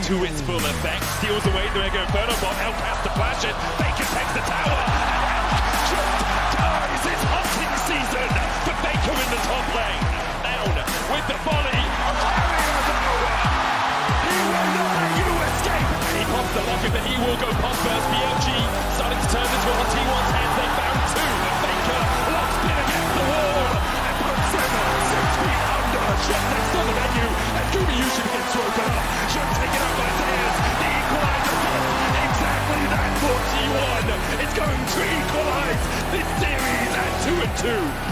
to its full effect. Steals away the Mega Inferno bot. Elk has to flash it. Faker takes the tower. And just dies. It's hunting season for Faker in the top lane. Down with the volley. He will not let you escape. He pops the locket, but he will go pop first. BLG starting to turn this one on T1's hands. They found two. Faker locks in against the wall and puts him 6 feet under. Shot next on the menu, and Gumayusi gets broken up. Shot taken out by Zeus. The equalizer does exactly that for T1. It's going to equalize this series at 2-2.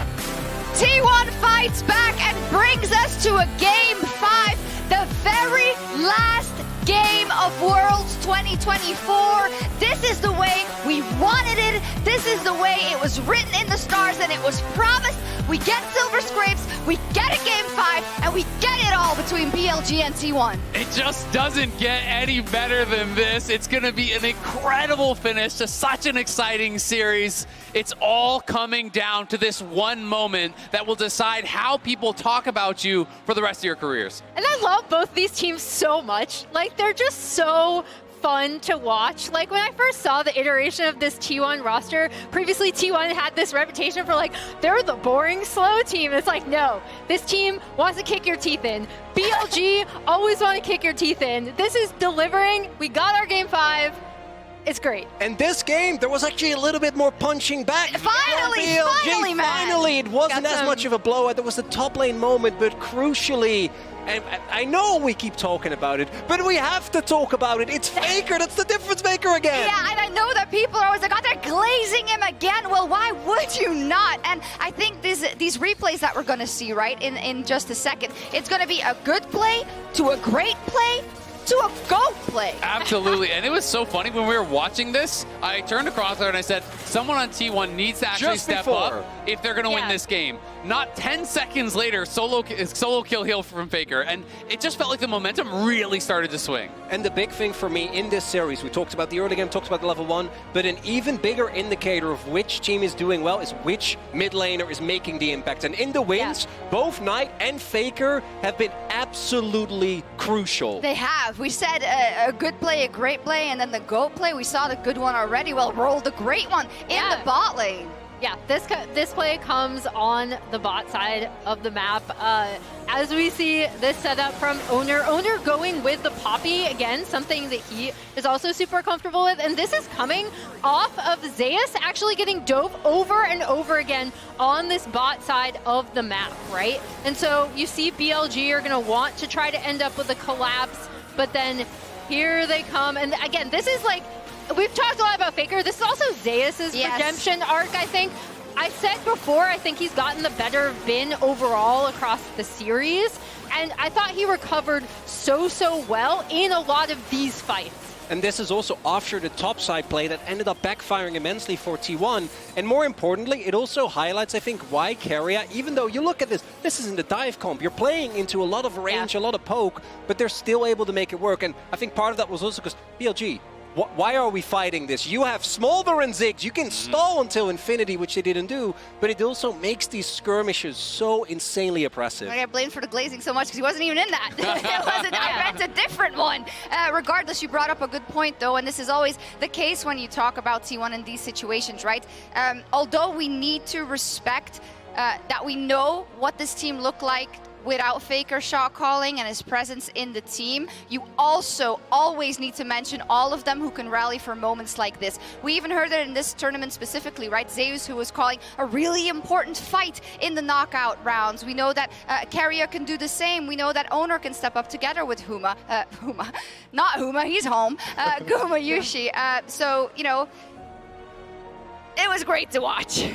T1 fights back and brings us to a Game 5, the very last game of Worlds 2024. This is the way we wanted it. This is the way it was written in the stars and it was promised. We get Silver Scrapes, we get a Game 5, and we get it all between BLG and T1. It just doesn't get any better than this. It's going to be an incredible finish to such an exciting series. It's all coming down to this one moment that will decide how people talk about you for the rest of your careers. And I love both these teams so much. Like, they're just so fun to watch. Like, when I first saw the iteration of this T1 roster, previously T1 had this reputation for, like, they're the boring, slow team. It's like, no, this team wants to kick your teeth in. BLG always want to kick your teeth in. This is delivering. We got our Game 5. It's great. And this game, there was actually a little bit more punching back. Finally, man. Finally, it wasn't as much of a blowout. There was the top lane moment, but crucially, and I know we keep talking about it, but we have to talk about it. It's Faker, that's the difference maker again. Yeah, and I know that people are always like, oh, they're glazing him again. Well, why would you not? And I think these replays that we're going to see, right, in just a second, it's going to be a good play to a great play to a go play. Absolutely, and it was so funny when we were watching this. I turned across there and I said, someone on T1 needs to actually step up if they're going to win this game. Not 10 seconds later, solo kill heal from Faker, and it just felt like the momentum really started to swing. And the big thing for me in this series, we talked about the early game, talked about the level 1, but an even bigger indicator of which team is doing well is which mid laner is making the impact. And in the wins, both Knight and Faker have been absolutely crucial. They have. We said a good play, a great play, and then the GOAT play. We saw the good one already. Well, rolled the great one in the bot lane. Yeah, this play comes on the bot side of the map. As we see this setup from Oner. Oner going with the Poppy again, something that he is also super comfortable with. And this is coming off of Zeus actually getting dove over and over again on this bot side of the map, right? And so you see BLG are going to want to try to end up with a collapse, but then here they come. And again, this is like, we've talked a lot about Faker. This is also Zeus's redemption arc, I think. I said before, I think he's gotten the better bin overall across the series. And I thought he recovered so well in a lot of these fights. And this is also after the topside play that ended up backfiring immensely for T1. And more importantly, it also highlights, I think, why Keria, even though you look at this isn't a dive comp. You're playing into a lot of range, a lot of poke, but they're still able to make it work. And I think part of that was also because BLG, why are we fighting this? You have Smolder and Ziggs. You can stall until infinity, which they didn't do, but it also makes these skirmishes so insanely oppressive. I got blamed for the glazing so much because he wasn't even in that. It wasn't. I meant a different one. Regardless, you brought up a good point, though, and this is always the case when you talk about T1 in these situations, right? Although we need to respect that we know what this team looked like without Faker shot calling and his presence in the team, you also always need to mention all of them who can rally for moments like this. We even heard it in this tournament specifically, right? Zeus, who was calling a really important fight in the knockout rounds. We know that Keria can do the same. We know that Oner can step up together with not Huma, he's home, Gumayusi. So, you know, it was great to watch.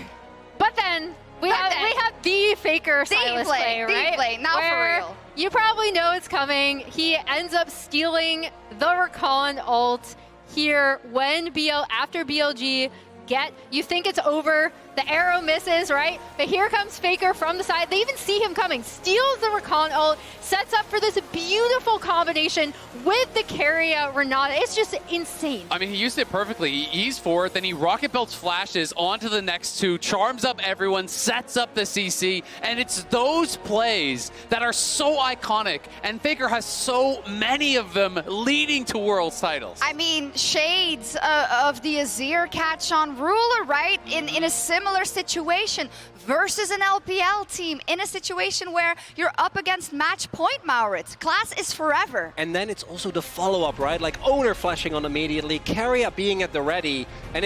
But then, we have the Faker Silas play, right? The play, now for real. You probably know it's coming. He ends up stealing the Rakan ult here when after BLG get. You think it's over. The arrow misses, right? But here comes Faker from the side. They even see him coming. Steals the recon ult. Sets up for this beautiful combination with the Keria Renata. It's just insane. I mean, he used it perfectly. He's forward, then he rocket belts flashes onto the next two, charms up everyone, sets up the CC, and it's those plays that are so iconic, and Faker has so many of them leading to Worlds titles. I mean, shades of the Azir catch on Ruler, right? In a similar situation versus an LPL team, in a situation where you're up against match point, Maurits. Class is forever. And then it's also the follow-up, right? Like Oner flashing on immediately, Keria being at the ready, and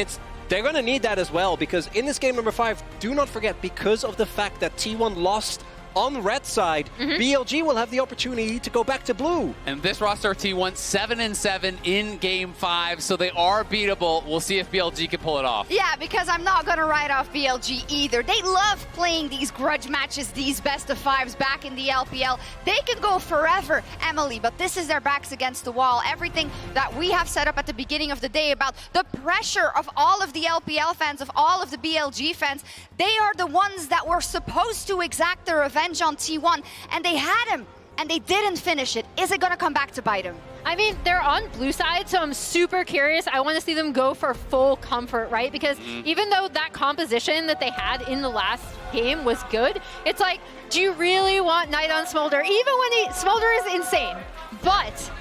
they're going to need that as well, because in this game number 5, do not forget, because of the fact that T1 lost on red side, BLG will have the opportunity to go back to blue. And this roster of T1, 7-7 in game 5, so they are beatable. We'll see if BLG can pull it off. Yeah, because I'm not going to write off BLG either. They love playing these grudge matches, these best of 5s back in the LPL. They can go forever, Emily, but this is their backs against the wall. Everything that we have set up at the beginning of the day about the pressure of all of the LPL fans, of all of the BLG fans, they are the ones that were supposed to exact their revenge on T1, and they had him, and they didn't finish it. Is it going to come back to bite them? I mean, they're on blue side, so I'm super curious. I want to see them go for full comfort, right? Because even though that composition that they had in the last game was good, it's like, do you really want Knight on Smolder? Even when Smolder is insane, but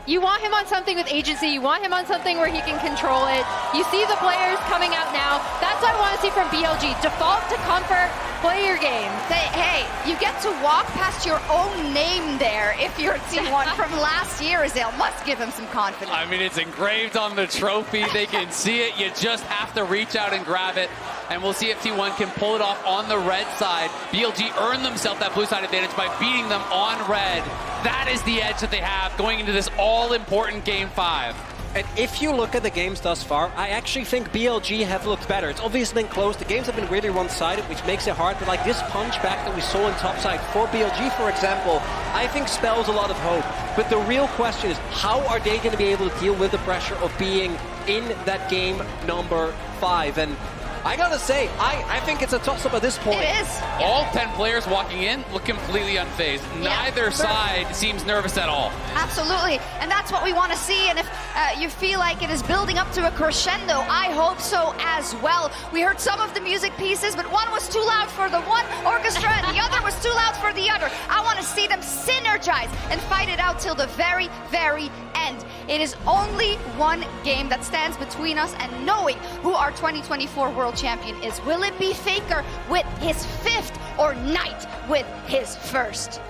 you want him on something with agency. You want him on something where he can control it. You see the players coming out now. That's what I want to see from BLG. Default to comfort, play your game. Hey, you get to walk past your own name there if you're T1 from last year, Azale. Must give him some confidence. I mean, it's engraved on the trophy. They can see it. You just have to reach out and grab it. And we'll see if T1 can pull it off on the red side. BLG earned themselves that blue side advantage by beating them on red. That is the edge that they have going into this all-important game 5. And if you look at the games thus far, I actually think BLG have looked better. It's obviously been close. The games have been really one-sided, which makes it hard. But like this punch back that we saw in topside for BLG, for example, I think spells a lot of hope. But the real question is, how are they going to be able to deal with the pressure of being in that game number 5? And I gotta say, I think it's a toss-up at this point. It is. All 10 players walking in look completely unfazed. Neither side seems nervous at all. Absolutely, and that's what we want to see. And if you feel like it is building up to a crescendo, I hope so as well. We heard some of the music pieces, but one was too loud for the one orchestra and the other was too loud for the other. I want to see them synergize and fight it out till the very, very end. It is only one game that stands between us and knowing who our 2024 World Champion is. Will it be Faker with his 5th or Knight with his 1st?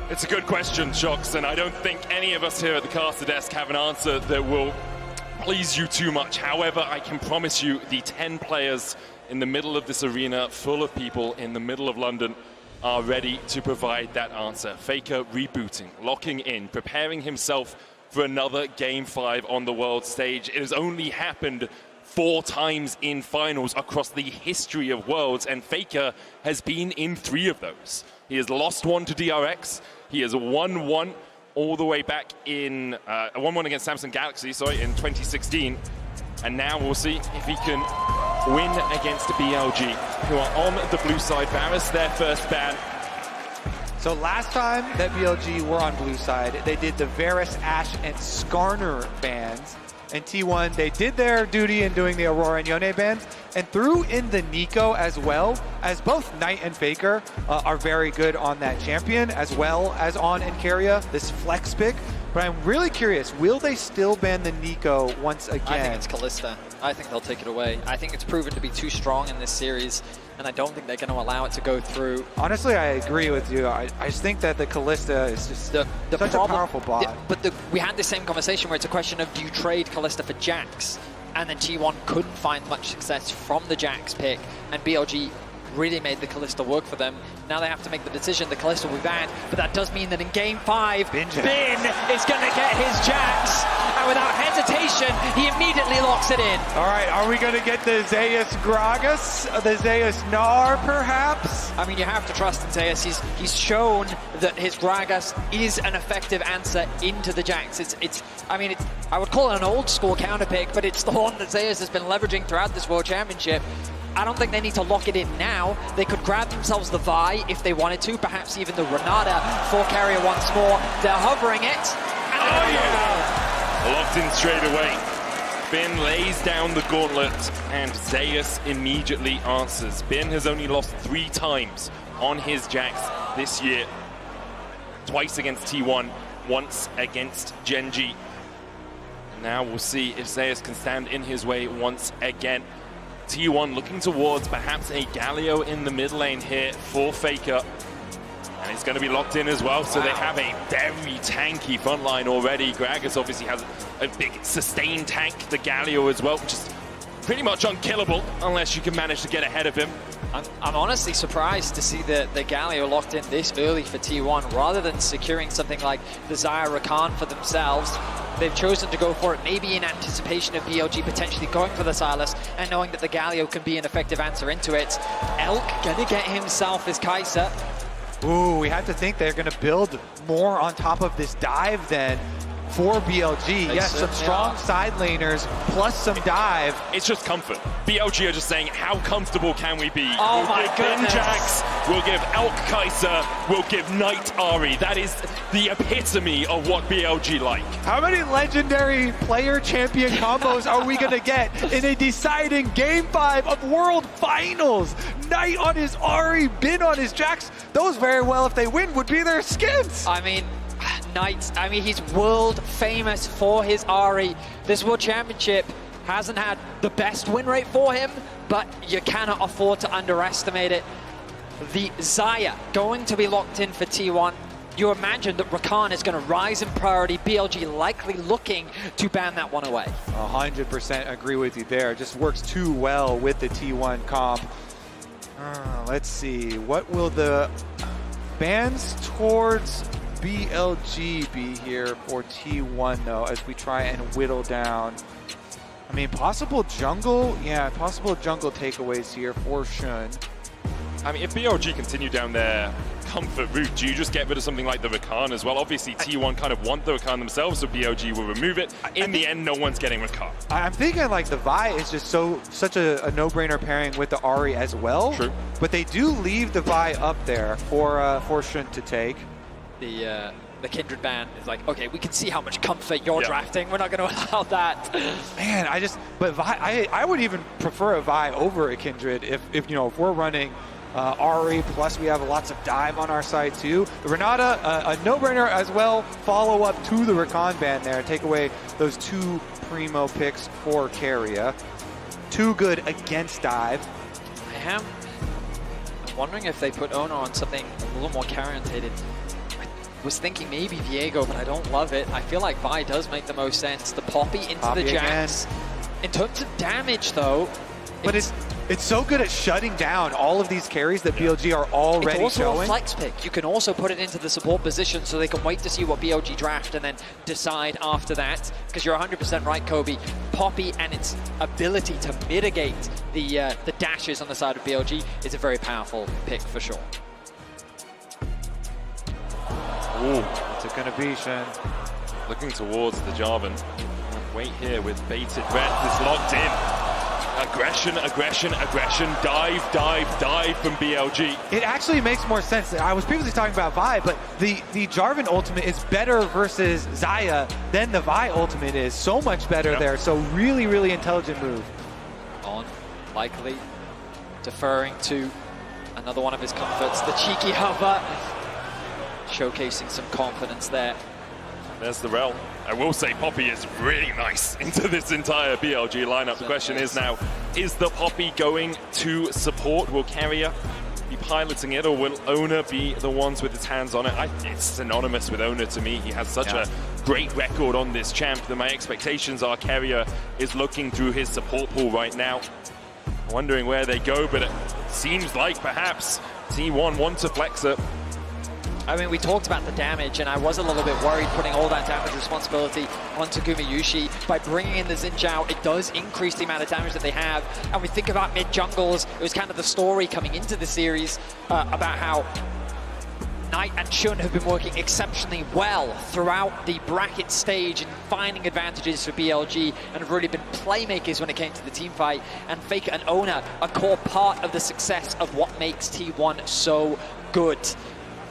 It's a good question, Shox, and I don't think any of us here at the caster desk have an answer that will please you too much. However, I can promise you the 10 players in the middle of this arena full of people in the middle of London are ready to provide that answer. Faker rebooting, locking in, preparing himself for another Game 5 on the world stage. It has only happened 4 times in finals across the history of Worlds, and Faker has been in 3 of those. He has lost 1 to DRX, he has won 1 all the way back in, 1-1 against Samsung Galaxy, in 2016. And now we'll see if he can win against BLG, who are on the blue side. Varus, their first ban. So last time that BLG were on blue side, they did the Varus, Ashe, and Skarner bans. And T1, they did their duty in doing the Aurora and Yone bans, and threw in the Nico as well, as both Knight and Faker are very good on that champion, as well as on Keria, this flex pick. But I'm really curious, will they still ban the Nico once again? I think it's Kalista. I think they'll take it away. I think it's proven to be too strong in this series, and I don't think they're going to allow it to go through. Honestly, I agree with you. I just think that the Kalista is just such a powerful bot. But we had the same conversation where it's a question of, do you trade Kalista for Jax? And then T1 couldn't find much success from the Jax pick, and BLG really made the Kalista work for them. Now they have to make the decision. The Kalista will be banned, but that does mean that in Game 5, Bin is going to get his Jax, and without hesitation, he immediately locks it in. All right, are we going to get the Zeus Gragas, the Zeus Gnar, perhaps? I mean, you have to trust in Zeus. He's shown that his Gragas is an effective answer into the Jax. I would call it an old school counter pick, but it's the one that Zeus has been leveraging throughout this World Championship. I don't think they need to lock it in now. They could grab themselves the Vi if they wanted to, perhaps even the Renata for Keria once more. They're hovering it. Oh yeah! Locked in straight away. Bin lays down the gauntlet and Zeus immediately answers. Bin has only lost 3 times on his Jax this year. Twice against T1, once against Genji. Now we'll see if Zeus can stand in his way once again. T1 looking towards perhaps a Galio in the mid lane here for Faker. And it's going to be locked in as well, so they have a very tanky front line already. Gragas obviously has a big sustained tank, the Galio as well, which is pretty much unkillable unless you can manage to get ahead of him. I'm honestly surprised to see the Galio locked in this early for T1, rather than securing something like the Xayah Rakan for themselves. They've chosen to go for it, maybe in anticipation of BLG potentially going for the Silas and knowing that the Galio can be an effective answer into it. Elk gonna get himself his Xayah. Ooh, we have to think they're going to build more on top of this dive then for BLG. Yes, some strong side laners plus some dive. It's just comfort. BLG are just saying, how comfortable can we be? Oh we'll my give goodness. Jax, we'll give Elk Xayah, we'll give Knight Ahri. That is the epitome of what BLG like. How many legendary player champion combos are we going to get in a deciding Game 5 of World Finals? Knight on his Ahri, Bin on his Jax. Those very well, if they win, would be their skins. I mean, Knight, he's world famous for his Ahri. This World Championship hasn't had the best win rate for him, but you cannot afford to underestimate it. The Xayah going to be locked in for T1. You imagine that Rakan is going to rise in priority, BLG likely looking to ban that one away. 100% agree with you there. It just works too well with the T1 comp. Let's see, what will the bans towards BLG be here for T1 though, as we try and whittle down? I mean, possible jungle, yeah, possible jungle takeaways here for Shun. I mean, if BLG continue down their comfort route, do you just get rid of something like the Rakan as well? Obviously, T1 kind of want the Rakan themselves, so BLG will remove it. In the end, no one's getting Rakan. I'm thinking like the Vi is just such a no-brainer pairing with the Ahri as well. True. But they do leave the Vi up there for Shun to take. The Kindred ban is like, okay, we can see how much comfort you're drafting. We're not going to allow that. Man, but Vi, I would even prefer a Vi over a Kindred if we're running Ahri, plus we have lots of dive on our side too. The Renata, a no-brainer as well. Follow up to the Rakan ban there. Take away those 2 primo picks for Keria. Too good against dive. I'm wondering if they put Oner on something a little more carry-orientated. Was thinking maybe Viego, but I don't love it. I feel like Vi does make the most sense. The Poppy into the Jax. In terms of damage, though, but it's so good at shutting down all of these carries that BLG are already it's also showing. A flex pick. You can also put it into the support position so they can wait to see what BLG draft and then decide after that. Because you're 100% right, Kobe. Poppy and its ability to mitigate the dashes on the side of BLG is a very powerful pick for sure. Ooh. What's it going to be, Shen? Looking towards the Jarvan. Wait here with bated breath. It's locked in. Aggression, aggression, aggression. Dive, dive, dive from BLG. It actually makes more sense. I was previously talking about Vi, but the Jarvan ultimate is better versus Xayah than the Vi ultimate is. So much better there. So really, really intelligent move. On, likely deferring to another one of his comforts, the cheeky hover. Showcasing some confidence there. There's the Rell. I will say Poppy is really nice into this entire BLG lineup. The question is now, is the Poppy going to support? Will Keria be piloting it, or will Oner be the ones with his hands on it? It's synonymous with Oner to me. He has such a great record on this champ that my expectations are Keria is looking through his support pool right now, wondering where they go, but it seems like perhaps T1 want to flex it. I mean, we talked about the damage, and I was a little bit worried putting all that damage responsibility onto Gumayusi. By bringing in the Xin Zhao, it does increase the amount of damage that they have. And we think about mid-jungles, it was kind of the story coming into the series about how Knight and Xun have been working exceptionally well throughout the bracket stage and finding advantages for BLG and have really been playmakers when it came to the team fight. And Faker and Oner, a core part of the success of what makes T1 so good.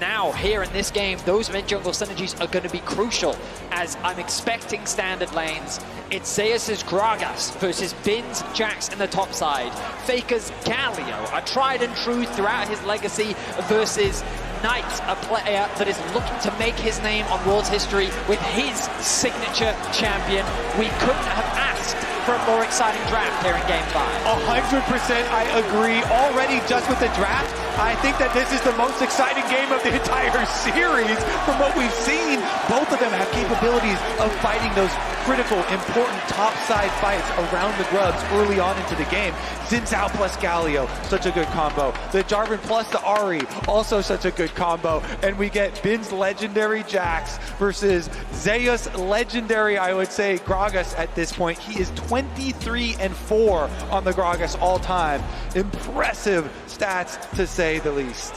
Now, here in this game, those mid-jungle synergies are going to be crucial, as I'm expecting standard lanes. It's Zeus' Gragas versus Bin's Jax in the top side. Faker's Galio, a tried and true throughout his legacy, versus Knight, a player that is looking to make his name on World's history with his signature champion. We couldn't have asked for a more exciting draft here in Game 5. 100% I agree. Already just with the draft, I think that this is the most exciting game of the entire series from what we've seen. Both of them have capabilities of fighting those critical, important top-side fights around the grubs early on into the game. Xin Zhao plus Galio, such a good combo. The Jarvan plus the Ahri, also such a good combo. And we get Bin's legendary Jax versus Zeus legendary, I would say, Gragas at this point. He is 23-4 on the Gragas all time. Impressive stats, to say the least.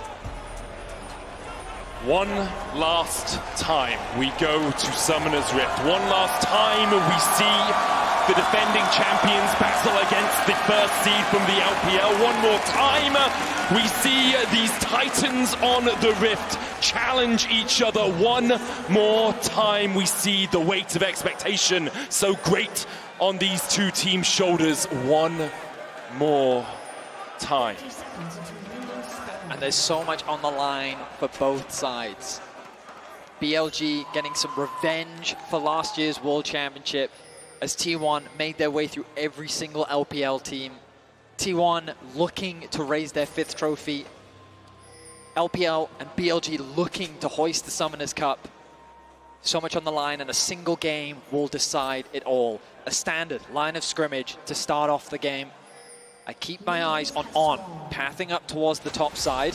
One last time we go to Summoner's Rift. One last time we see the defending champions battle against the first seed from the LPL. One more time we see these titans on the Rift challenge each other. One more time we see the weight of expectation so great on these two teams' shoulders. One more time. And there's so much on the line for both sides. BLG getting some revenge for last year's World Championship as T1 made their way through every single LPL team. T1 looking to raise their 5th trophy. LPL and BLG looking to hoist the Summoners Cup. So much on the line, and a single game will decide it all. A standard line of scrimmage to start off the game. I keep my eyes on pathing up towards the top side.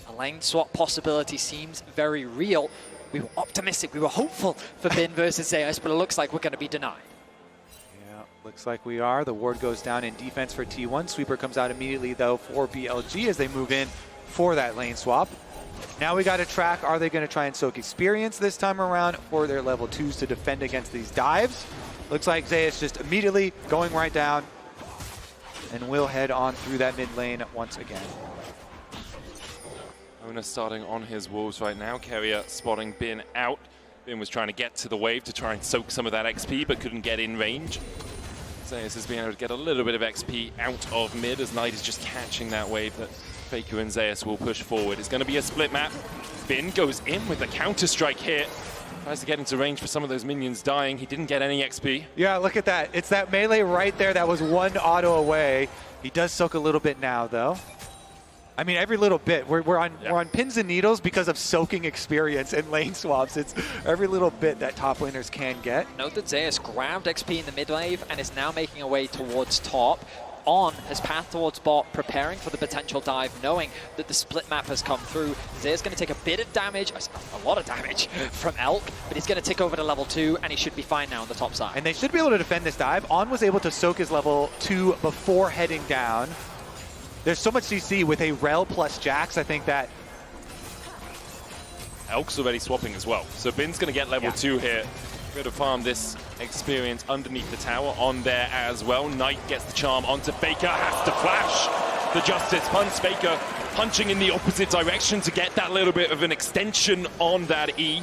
A lane swap possibility seems very real. We were optimistic, we were hopeful for Bin versus Zeus, but it looks like we're going to be denied. Yeah, looks like we are. The ward goes down in defense for T1. Sweeper comes out immediately, though, for BLG as they move in for that lane swap. Now we got to track, are they going to try and soak experience this time around for their level 2s to defend against these dives? Looks like Zeus just immediately going right down, and we'll head on through that mid lane once again. Oner starting on his wolves right now. Keria spotting Bin out. Bin was trying to get to the wave to try and soak some of that XP, but couldn't get in range. Zeus has been able to get a little bit of XP out of mid as Knight is just catching that wave that Faker and Zeus will push forward. It's going to be a split map. Bin goes in with the counter-strike here. Tries to get into range for some of those minions dying. He didn't get any XP. Yeah, look at that. It's that melee right there that was one auto away. He does soak a little bit now, though. I mean, every little bit. We're on pins and needles because of soaking experience and lane swaps. It's every little bit that top laners can get. Note that Zeus grabbed XP in the mid wave and is now making a way towards top. On has pathed towards bot, preparing for the potential dive, knowing that the split map has come through. Zeus going to take a bit of damage, a lot of damage from Elk, but he's going to tick over to level 2, and he should be fine now on the top side. And they should be able to defend this dive. On was able to soak his level 2 before heading down. There's so much CC with a Rell plus Jax. I think that Elk's already swapping as well. So Bin's going to get level 2 here. Going to farm this experience underneath the tower on there as well. Knight gets the charm onto Faker, has to flash the Justice punch. Faker punching in the opposite direction to get that little bit of an extension on that E.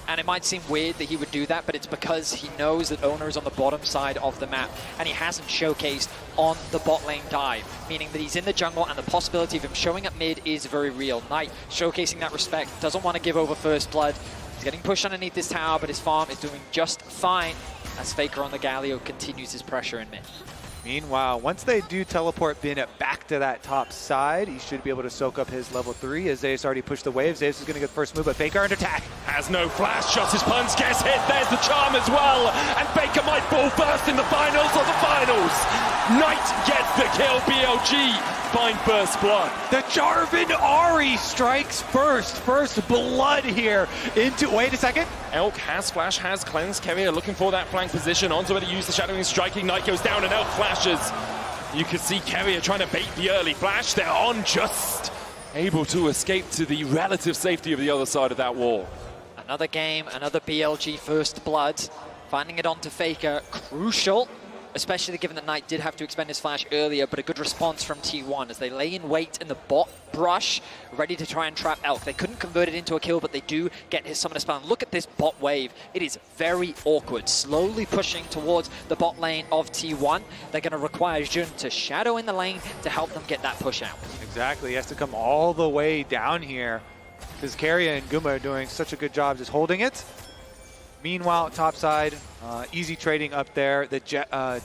And it might seem weird that he would do that, but it's because he knows that Oner is on the bottom side of the map, and he hasn't showcased on the bot lane dive, meaning that he's in the jungle, and the possibility of him showing up mid is very real. Knight showcasing that respect, doesn't want to give over first blood. He's getting pushed underneath this tower, but his farm is doing just fine as Faker on the Galio continues his pressure in mid. Meanwhile, once they do teleport Bin back to that top side, he should be able to soak up his level 3 as Zeus already pushed the wave. Zeus is going to get the first move, but Faker under attack. Has no flash, shots his punch, gets hit, there's the charm as well. And Faker might fall first in the finals of the finals. Knight gets the kill, BLG find first blood. The Jarvan Ahri strikes first. First blood here into... Wait a second. Elk has flash, has cleanse. Keria looking for that flank position. Onto it to use the shadowing strike. Ignite goes down and Elk flashes. You can see Keria trying to bait the early flash. They're on, just able to escape to the relative safety of the other side of that wall. Another game, another BLG first blood. Finding it onto Faker, crucial. Especially given that Knight did have to expend his flash earlier, but a good response from T1 as they lay in wait in the bot brush, ready to try and trap Elk. They couldn't convert it into a kill, but they do get his summoner spell. And look at this bot wave. It is very awkward, slowly pushing towards the bot lane of T1. They're going to require Jun to shadow in the lane to help them get that push out. Exactly, he has to come all the way down here because Keria and Guma are doing such a good job just holding it. Meanwhile, topside, easy trading up there. The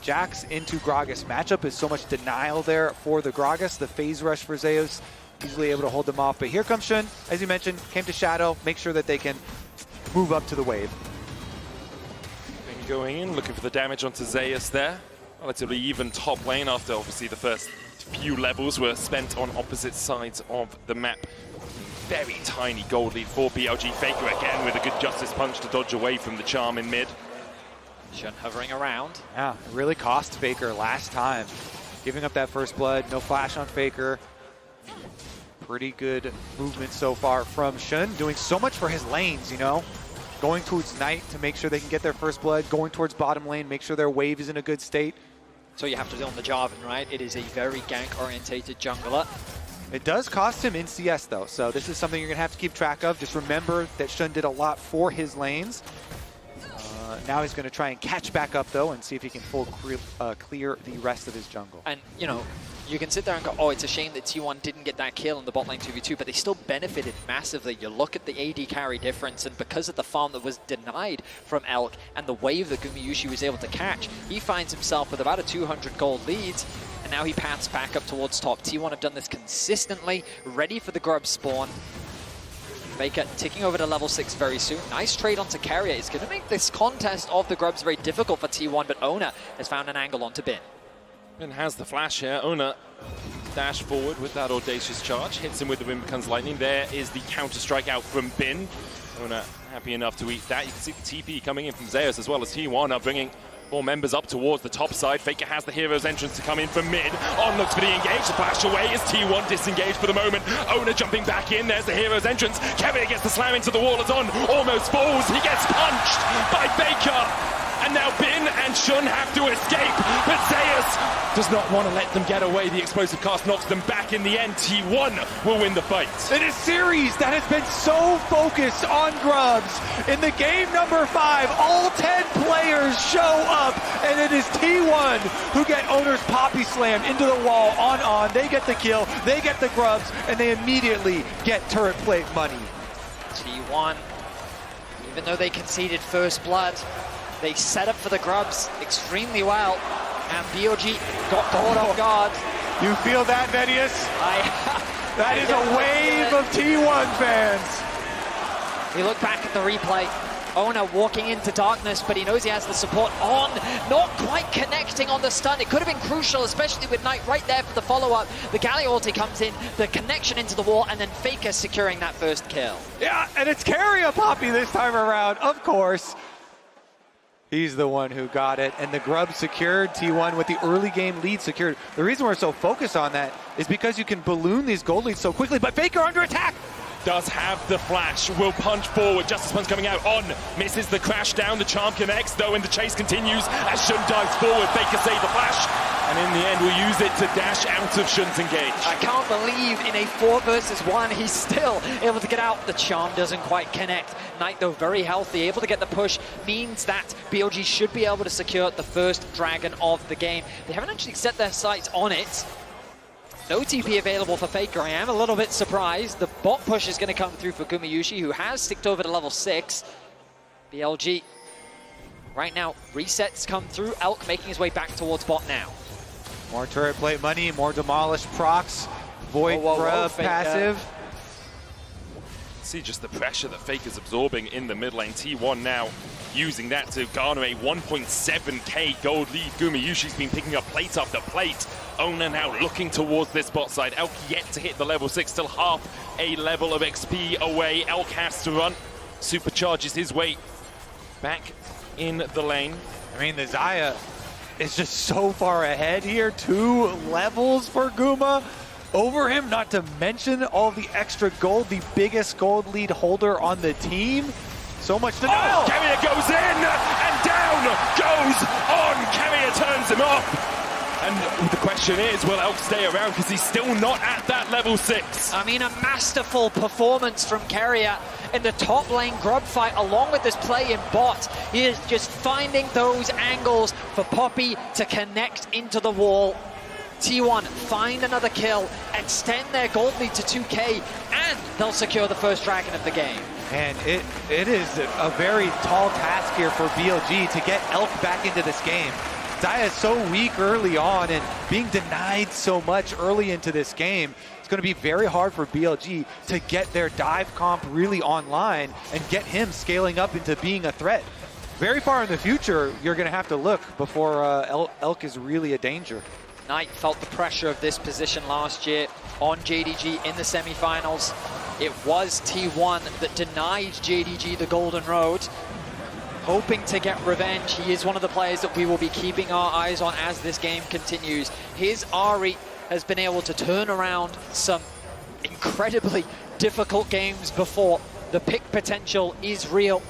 Jax into Gragas matchup is so much denial there for the Gragas. The phase rush for Zeus, easily able to hold them off. But here comes Shun, as you mentioned, came to shadow, make sure that they can move up to the wave. Going in, looking for the damage onto Zeus there. Relatively even top lane after obviously the first few levels were spent on opposite sides of the map. Very tiny gold lead for BLG. Faker again with a good justice punch to dodge away from the charm in mid. Shun hovering around. Yeah, it really cost Faker last time. Giving up that first blood, no flash on Faker. Pretty good movement so far from Shun, doing so much for his lanes, you know? Going towards Knight to make sure they can get their first blood, going towards bottom lane, make sure their wave is in a good state. So you have to do on the Jarvan, right? It is a very gank-orientated jungler. It does cost him in CS though, so this is something you're gonna have to keep track of. Just remember that Shun did a lot for his lanes. Now he's gonna try and catch back up though and see if he can full clear the rest of his jungle. And, you know, you can sit there and go, oh, it's a shame that T1 didn't get that kill in the bot lane 2v2, but they still benefited massively. You look at the AD carry difference, and because of the farm that was denied from Elk and the wave that Gumayusi was able to catch, he finds himself with about a 200 gold lead. And now he paths back up towards top. T1 have done this consistently, ready for the grub spawn. Faker ticking over to level 6 very soon. Nice trade onto Keria. It's going to make this contest of the grubs very difficult for T1, but Oner has found an angle onto Bin. Bin has the flash here. Oner dash forward with that audacious charge. Hits him with the Wind Becomes Lightning. There is the counter strike out from Bin. Oner happy enough to eat that. You can see the TP coming in from Zeus as well as T1 are bringing more members up towards the top side. Faker has the hero's entrance to come in from mid. On looks for the engage. The flash away is T1 disengaged for the moment. Oner jumping back in. There's the hero's entrance. Keria gets the slam into the wall as On almost falls. He gets punched by Faker. And now Bin and Shun have to escape. But Zeus does not want to let them get away. The explosive cast knocks them back in the end. T1 will win the fight. In a series that has been so focused on grubs, in the game number 5, all 10 players show up, and it is T1 who get Oner's Poppy Slam into the wall on. They get the kill, they get the grubs, and they immediately get turret plate money. T1, even though they conceded first blood, they set up for the grubs extremely well, and BLG got caught off guard. You feel that, Vedius? That is a wave of T1 fans. We look back at the replay. Oner walking into darkness, but he knows he has the support on. Not quite connecting on the stun. It could have been crucial, especially with Knight right there for the follow-up. The Galio ulti comes in, the connection into the wall, and then Faker securing that first kill. Yeah, and it's Keria Poppy this time around, of course. He's the one who got it, and the grub secured. T1 with the early game lead secured. The reason we're so focused on that is because you can balloon these gold leads so quickly, but Faker under attack! Does have the flash, will punch forward. Justice Punch coming out. On misses the crash down. The charm connects though, and the chase continues as Shun dives forward. Faker saved the flash, and in the end will use it to dash out of Shun's engage. I can't believe in a 4 versus 1 he's still able to get out. The charm doesn't quite connect. Knight though very healthy, able to get the push, means that BLG should be able to secure the first dragon of the game. They haven't actually set their sights on it. No TP available for Faker. I am a little bit surprised. The bot push is going to come through for Gumayusi, who has sticked over to level 6. BLG right now, resets come through. Elk making his way back towards bot now. More turret plate money, more demolished procs, Void grub passive. See just the pressure that Faker's absorbing in the mid lane. T1 now using that to garner a 1.7k gold lead. Gumayusi's been picking up plate after plate. Oner now looking towards this bot side. Elk yet to hit the level 6, still half a level of XP away. Elk has to run, supercharges his way back in the lane. I mean, the Xayah is just so far ahead here. 2 levels for Guma over him, not to mention all the extra gold, the biggest gold lead holder on the team. So much to know. Oh, Keria goes in and down goes on. Keria turns him off. And the question is, will Elk stay around because he's still not at that level 6? I mean, a masterful performance from Keria in the top lane grub fight along with this play in bot. He is just finding those angles for Poppy to connect into the wall. T1 find another kill, extend their gold lead to 2k, and they'll secure the first dragon of the game. And it is a very tall task here for BLG to get Elk back into this game. Xayah is so weak early on and being denied so much early into this game. It's going to be very hard for BLG to get their dive comp really online and get him scaling up into being a threat. Very far in the future, you're going to have to look before Elk is really a danger. Knight felt the pressure of this position last year on JDG in the semi-finals. It was T1 that denied JDG the Golden Road. Hoping to get revenge. He is one of the players that we will be keeping our eyes on as this game continues. His Ahri has been able to turn around some incredibly difficult games before. The pick potential is real,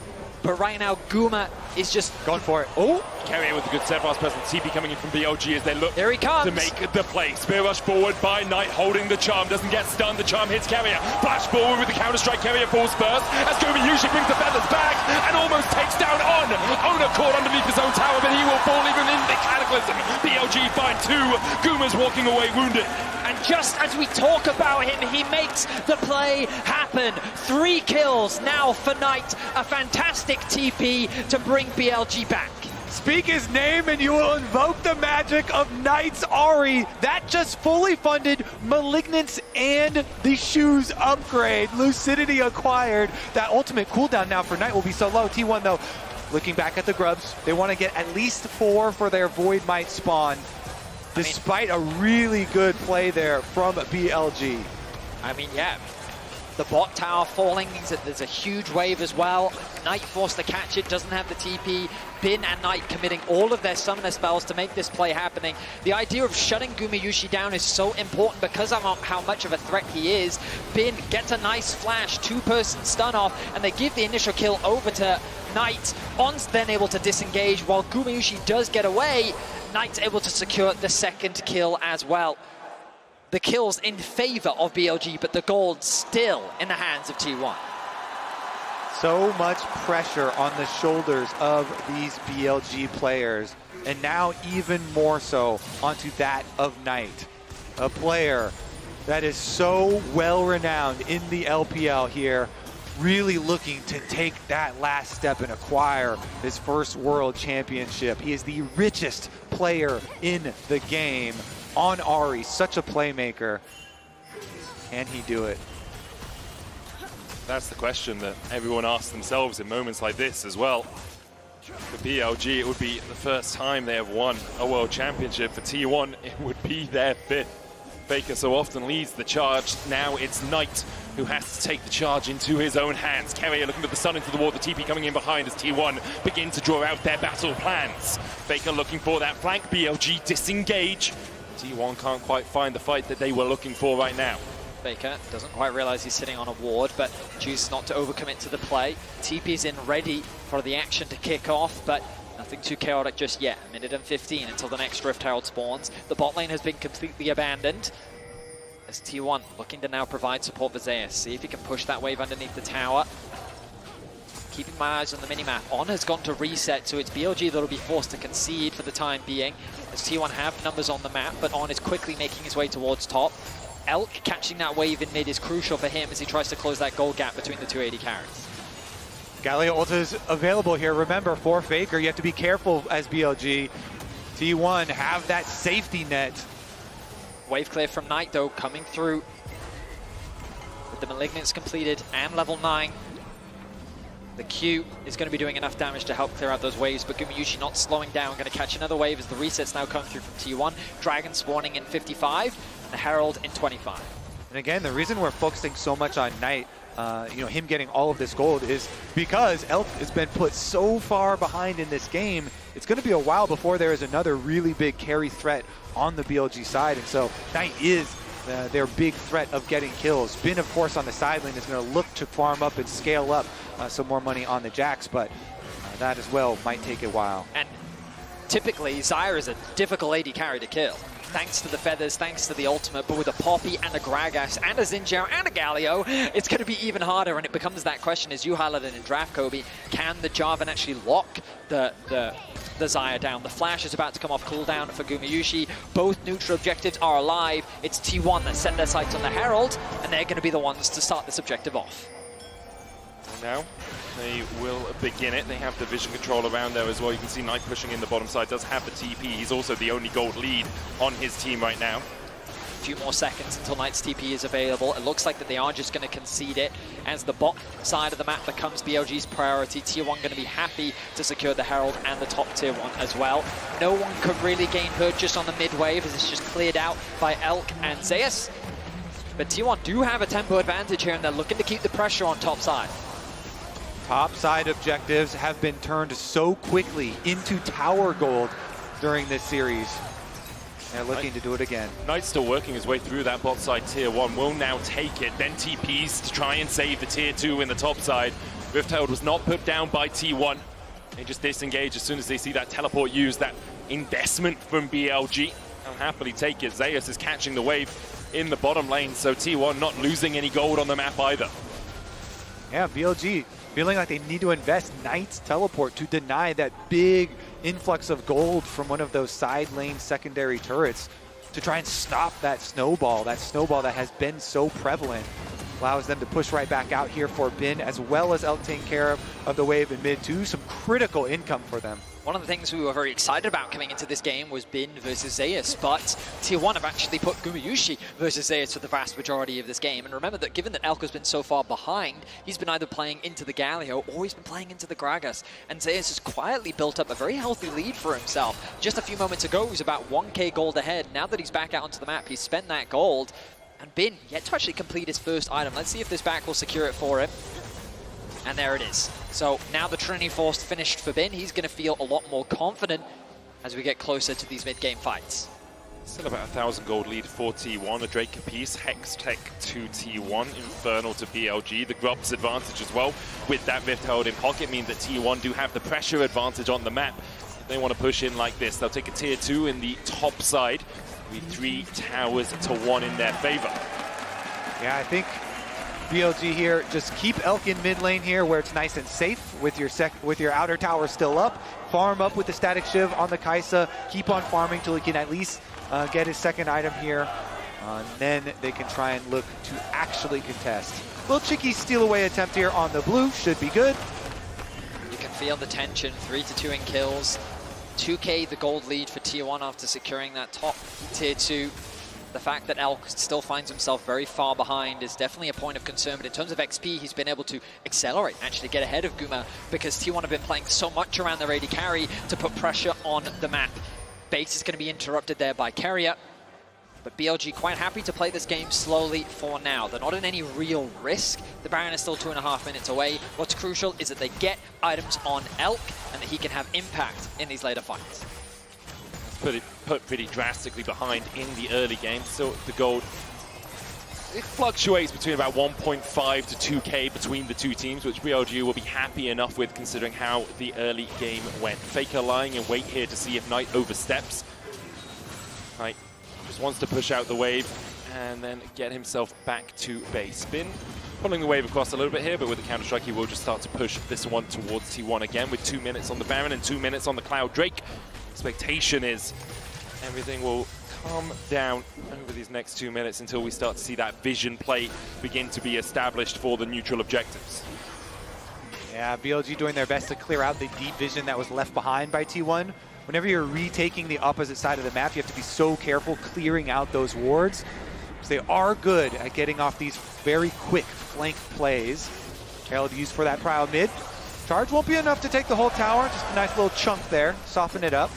but right now Guma is just going for it. Oh, Keria with a good set pass person. TP coming in from BLG as they look there he comes to make the play. Spear rush forward by Knight, holding the charm, doesn't get stunned. The charm hits Keria. Flash forward with the counter strike. Keria falls first as Gumayusi brings the feathers back and almost takes down On. Oner caught underneath his own tower, but he will fall even in the cataclysm. BLG find 2. Guma's walking away wounded. And just as we talk about him, he makes the play happen. 3 kills now for Knight. A fantastic TP to bring BLG back. Speak his name and you will invoke the magic of Knight's Ahri. That just fully funded Malignance and the shoes upgrade. Lucidity acquired. That ultimate cooldown now for Knight will be so low. T1 though, looking back at the grubs, they want to get at least 4 for their Void Might spawn. Despite a really good play there from BLG. I mean, yeah. The bot tower falling means that there's a huge wave as well. Knight forced to catch it, doesn't have the TP. Bin and Knight committing all of their summoner spells to make this play happening. The idea of shutting Gumayusi down is so important because of how much of a threat he is. Bin gets a nice flash, 2-person stun off, and they give the initial kill over to Knight. On's then able to disengage while Gumayusi does get away. Knight's able to secure the second kill as well. The kills in favor of BLG, but the gold still in the hands of T1. So much pressure on the shoulders of these BLG players, and now even more so onto that of Knight, a player that is so well-renowned in the LPL here, really looking to take that last step and acquire his first world championship. He is the richest player in the game on Ahri, such a playmaker. Can he do it? That's the question that everyone asks themselves in moments like this as well. For BLG, it would be the first time they have won a world championship. For T1, it would be their 5th. Faker so often leads the charge. Now it's Knight who has to take the charge into his own hands. Keria looking at the sun into the wall, the TP coming in behind as T1 begin to draw out their battle plans. Faker looking for that flank, BLG disengage. T1 can't quite find the fight that they were looking for right now. Baker doesn't quite realize he's sitting on a ward, but chooses not to overcommit to the play. TP's in ready for the action to kick off, but nothing too chaotic just yet. 1:15 until the next Rift Herald spawns. The bot lane has been completely abandoned. As T1 looking to now provide support for Zeus. See if he can push that wave underneath the tower. Keeping my eyes on the minimap. On has gone to reset, so it's BLG that'll be forced to concede for the time being. As T1 have numbers on the map, but On is quickly making his way towards top. Elk catching that wave in mid is crucial for him as he tries to close that gold gap between the 280 carries. Galio ult is available here. Remember, for Faker, you have to be careful as BLG. T1 have that safety net. Wave clear from Knight, though, coming through with the Malignance completed and level 9. The Q is going to be doing enough damage to help clear out those waves, but Gumayusi not slowing down, going to catch another wave as the resets now come through from T1. Dragon spawning in 55, and the Herald in 25. And again, the reason we're focusing so much on Knight, you know, him getting all of this gold is because Elk has been put so far behind in this game. It's going to be a while before there is another really big carry threat on the BLG side, and so Knight is their big threat of getting kills. Bin, of course, on the side lane is going to look to farm up and scale up some more money on the Jax, but that as well might take a while. And typically, Xayah is a difficult AD carry to kill. Thanks to the feathers, thanks to the ultimate, but with a Poppy and a Gragas and a Xin Zhao and a Galio, it's going to be even harder, and it becomes that question, as you highlighted in Draft, Kobe, can the Jarvan actually lock the Xayah down? The flash is about to come off cooldown for Gumayusi. Both neutral objectives are alive. It's T1 that set their sights on the Herald, and they're going to be the ones to start this objective off. Now they will begin it. They have the vision control around there as well. You can see Knight pushing in the bottom side, does have the TP. He's also the only gold lead on his team right now. A few more seconds until Knight's TP is available. It looks like that they are just going to concede it as the bot side of the map becomes BLG's priority. Tier 1 going to be happy to secure the Herald and the top tier 1 as well. No one could really gain purchase on the mid wave as it's just cleared out by Elk and Zeus. But Tier 1 do have a tempo advantage here, and they're looking to keep the pressure on top side. Top side objectives have been turned so quickly into tower gold during this series. They're looking to do it again. Knight's still working his way through that bot side tier 1. Will now take it, then TPs to try and save the tier 2 in the top side. Rifthold was not put down by T1. They just disengage as soon as they see that teleport used, that investment from BLG. They'll happily take it. Zeus is catching the wave in the bottom lane, so T1 not losing any gold on the map either. Yeah, BLG feeling like they need to invest Knight's teleport to deny that big influx of gold from one of those side lane secondary turrets to try and stop that snowball that has been so prevalent. Allows them to push right back out here for Bin, as well as Elk taking care of the wave in mid too. Some critical income for them. One of the things we were very excited about coming into this game was Bin versus Zeus, but Tier 1 have actually put Gumayusi versus Zeus for the vast majority of this game. And remember that given that Elk has been so far behind, he's been either playing into the Galio or he's been playing into the Gragas. And Zeus has quietly built up a very healthy lead for himself. Just a few moments ago, he was about 1k gold ahead. Now that he's back out onto the map, he's spent that gold. And Bin yet to actually complete his first item. Let's see if this back will secure it for him. And there it is. So now the Trinity Force finished for Bin. He's going to feel a lot more confident as we get closer to these mid-game fights. Still about 1,000 gold lead for T1. A Drake Capice, Hex Tech to T1, Infernal to BLG. The Grub's advantage as well with that Rift held in pocket means that T1 do have the pressure advantage on the map. If they want to push in like this, they'll take a tier 2 in the top side with 3 towers to 1 in their favor. Yeah, I think BLG here, just keep Elk in mid lane here where it's nice and safe with your outer tower still up. Farm up with the static shiv on the Kaisa. Keep on farming till he can at least get his second item here. And then they can try and look to actually contest. Little cheeky steal away attempt here on the blue, should be good. You can feel the tension, 3-2 in kills. 2k the gold lead for Tier 1 after securing that top Tier 2. The fact that Elk still finds himself very far behind is definitely a point of concern, but in terms of XP, he's been able to accelerate, actually get ahead of Guma, because T1 have been playing so much around their AD carry to put pressure on the map. Base is going to be interrupted there by Keria, but BLG quite happy to play this game slowly for now. They're not in any real risk. The Baron is still 2.5 minutes away. What's crucial is that they get items on Elk and that he can have impact in these later fights. Put pretty drastically behind in the early game. So the gold, it fluctuates between about 1.5 to 2k between the two teams, which BLG will be happy enough with considering how the early game went. Faker lying in wait here to see if Knight oversteps. Knight just wants to push out the wave and then get himself back to base. Bin pulling the wave across a little bit here, but with the counter-strike he will just start to push this one towards T1 again with 2 minutes on the Baron and 2 minutes on the Cloud Drake. Expectation is everything will calm down over these next 2 minutes until we start to see that vision play begin to be established for the neutral objectives. Yeah, BLG doing their best to clear out the deep vision that was left behind by T1. Whenever you're retaking the opposite side of the map, you have to be so careful clearing out those wards. So they are good at getting off these very quick flank plays. Herald used for that prowl mid. Charge won't be enough to take the whole tower, just a nice little chunk there, soften it up.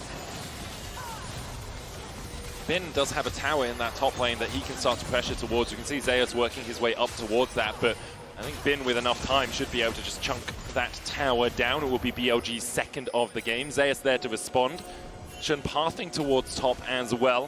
Bin does have a tower in that top lane that he can start to pressure towards. You can see Zeus working his way up towards that, but I think Bin with enough time should be able to just chunk that tower down. It will be BLG's second of the game. Zeus there to respond. Shen pathing towards top as well.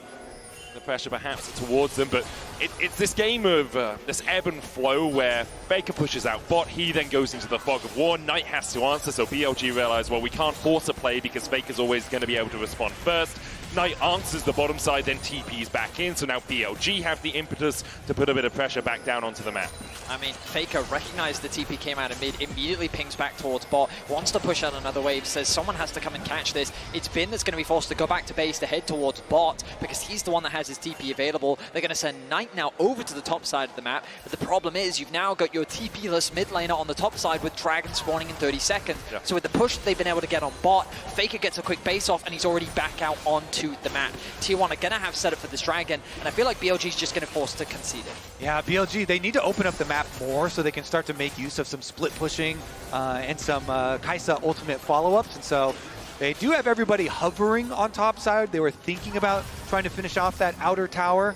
The pressure perhaps towards them, but it's this game of this ebb and flow where Faker pushes out bot, he then goes into the fog of war, Knight has to answer, so BLG realize, well, we can't force a play because Faker's always going to be able to respond first. Knight answers the bottom side, then TP's back in, so now BLG have the impetus to put a bit of pressure back down onto the map. I mean, Faker recognized the TP came out of mid, immediately pings back towards bot, wants to push out another wave, says someone has to come and catch this. It's Bin that's going to be forced to go back to base to head towards bot because he's the one that has his TP available. They're going to send Knight now over to the top side of the map, but the problem is you've now got your TP-less mid laner on the top side with Dragon spawning in 30 seconds. Yeah. So with the push they've been able to get on bot, Faker gets a quick base off and he's already back out onto the map. T1 are going to have set up for this Dragon, and I feel like BLG is just going to force to concede it. Yeah, BLG, they need to open up the map more so they can start to make use of some split pushing and some Kai'Sa ultimate follow-ups. And so they do have everybody hovering on top side. They were thinking about trying to finish off that outer tower.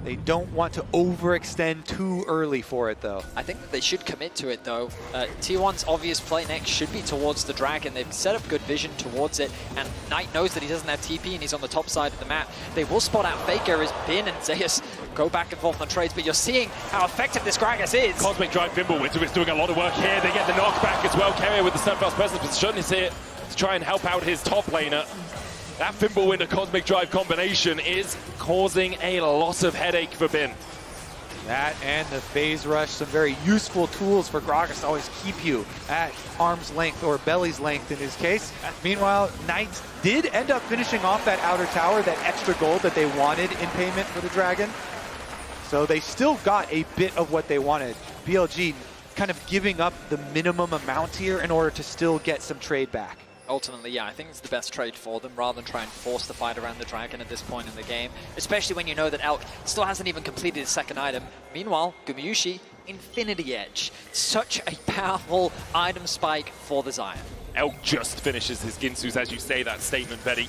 They don't want to overextend too early for it, though. I think that they should commit to it, though. T1's obvious play next should be towards the Dragon. They've set up good vision towards it, and Knight knows that he doesn't have TP and he's on the top side of the map. They will spot out Faker as Bin and Zeus go back and forth on trades, but you're seeing how effective this Gragas is. Cosmic Drive Fimbulwinter is doing a lot of work here. They get the knockback as well. Keria with the steadfast presence position is here to try and help out his top laner. That Fimbulwinter Cosmic Drive combination is causing a lot of headache for Bin. That and the phase rush, some very useful tools for Gragas to always keep you at arm's length or belly's length in his case. Meanwhile, Knight did end up finishing off that outer tower, that extra gold that they wanted in payment for the Dragon. So they still got a bit of what they wanted. BLG kind of giving up the minimum amount here in order to still get some trade back. Ultimately, yeah, I think it's the best trade for them rather than try and force the fight around the Dragon at this point in the game, especially when you know that Elk still hasn't even completed his second item. Meanwhile, Gumayusi, Infinity Edge. Such a powerful item spike for the Xayah. Elk just finishes his Ginsus, as you say that statement, Betty.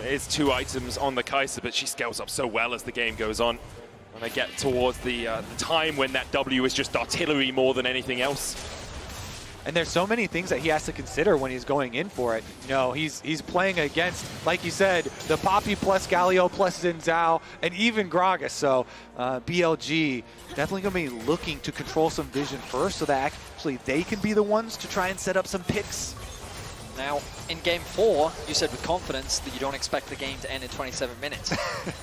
There is 2 items on the Kai'Sa, but she scales up so well as the game goes on. When they get towards the time when that W is just artillery more than anything else. And there's so many things that he has to consider when he's going in for it. You know, he's playing against, like you said, the Poppy plus Galio plus Xin Zhao and even Gragas. So BLG definitely going to be looking to control some vision first so that actually they can be the ones to try and set up some picks. Now, in Game 4, you said with confidence that you don't expect the game to end in 27 minutes.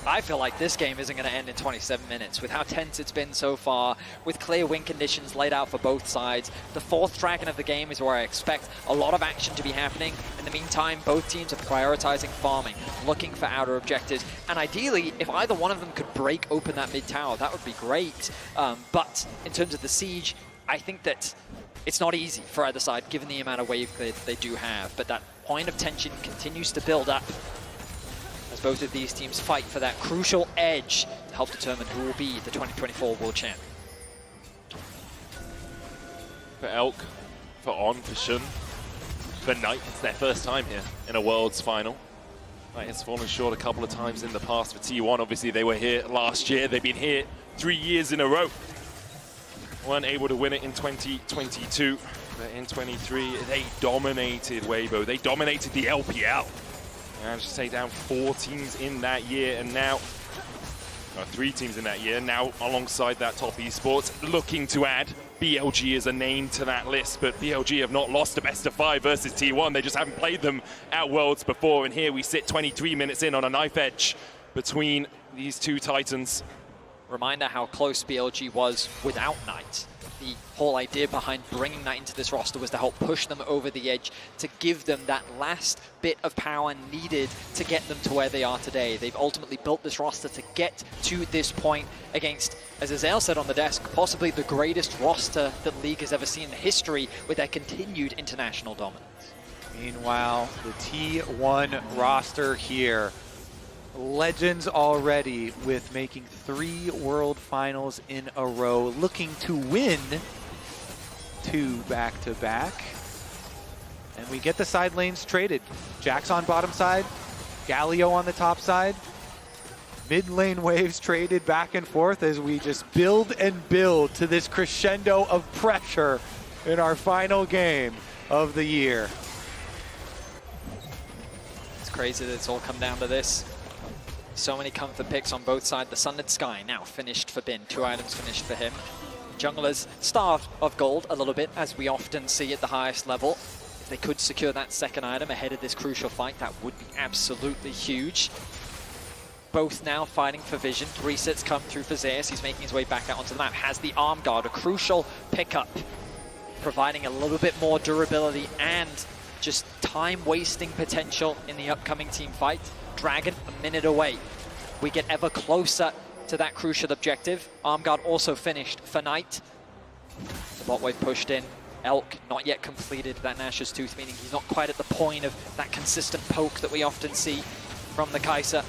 I feel like this game isn't going to end in 27 minutes. With how tense it's been so far, with clear win conditions laid out for both sides, the 4th Dragon of the game is where I expect a lot of action to be happening. In the meantime, both teams are prioritizing farming, looking for outer objectives, and ideally, if either one of them could break open that mid tower, that would be great. But in terms of the siege, I think that it's not easy for either side, given the amount of wave clear that they do have, but that point of tension continues to build up as both of these teams fight for that crucial edge to help determine who will be the 2024 World Champ. For Elk, for On, for Shun, for Knight, it's their first time here in a Worlds final. Knight has fallen short a couple of times in the past for T1. Obviously, they were here last year. They've been here 3 years in a row. Weren't able to win it in 2022, but in 23 they dominated Weibo. They dominated the LPL. Managed to take down 4 teams in that year, and now 3 teams in that year. Now alongside that top esports, looking to add BLG as a name to that list, but BLG have not lost a best of 5 versus T1. They just haven't played them at Worlds before, and here we sit 23 minutes in on a knife edge between these 2 titans. Reminder how close BLG was without Knight. The whole idea behind bringing Knight into this roster was to help push them over the edge, to give them that last bit of power needed to get them to where they are today. They've ultimately built this roster to get to this point against, as Azale said on the desk, possibly the greatest roster that League has ever seen in history with their continued international dominance. Meanwhile, the T1 roster here. Legends already with making 3 World Finals in a row, looking to win 2 back-to-back. And we get the side lanes traded. Jax on bottom side, Galio on the top side. Mid lane waves traded back and forth as we just build and build to this crescendo of pressure in our final game of the year. It's crazy that it's all come down to this. So many comfort picks on both sides. The Sunlit Sky now finished for Bin. 2 items finished for him. Junglers starved of gold a little bit, as we often see at the highest level. If they could secure that second item ahead of this crucial fight, that would be absolutely huge. Both now fighting for vision. Resets come through for Zeus. He's making his way back out onto the map. Has the arm guard, a crucial pickup, providing a little bit more durability and just time-wasting potential in the upcoming team fight. Dragon a minute away. We get ever closer to that crucial objective. Arm guard also finished for Knight. The bot wave pushed in. Elk not yet completed that Nash's Tooth, meaning he's not quite at the point of that consistent poke that we often see from the Kai'Sa.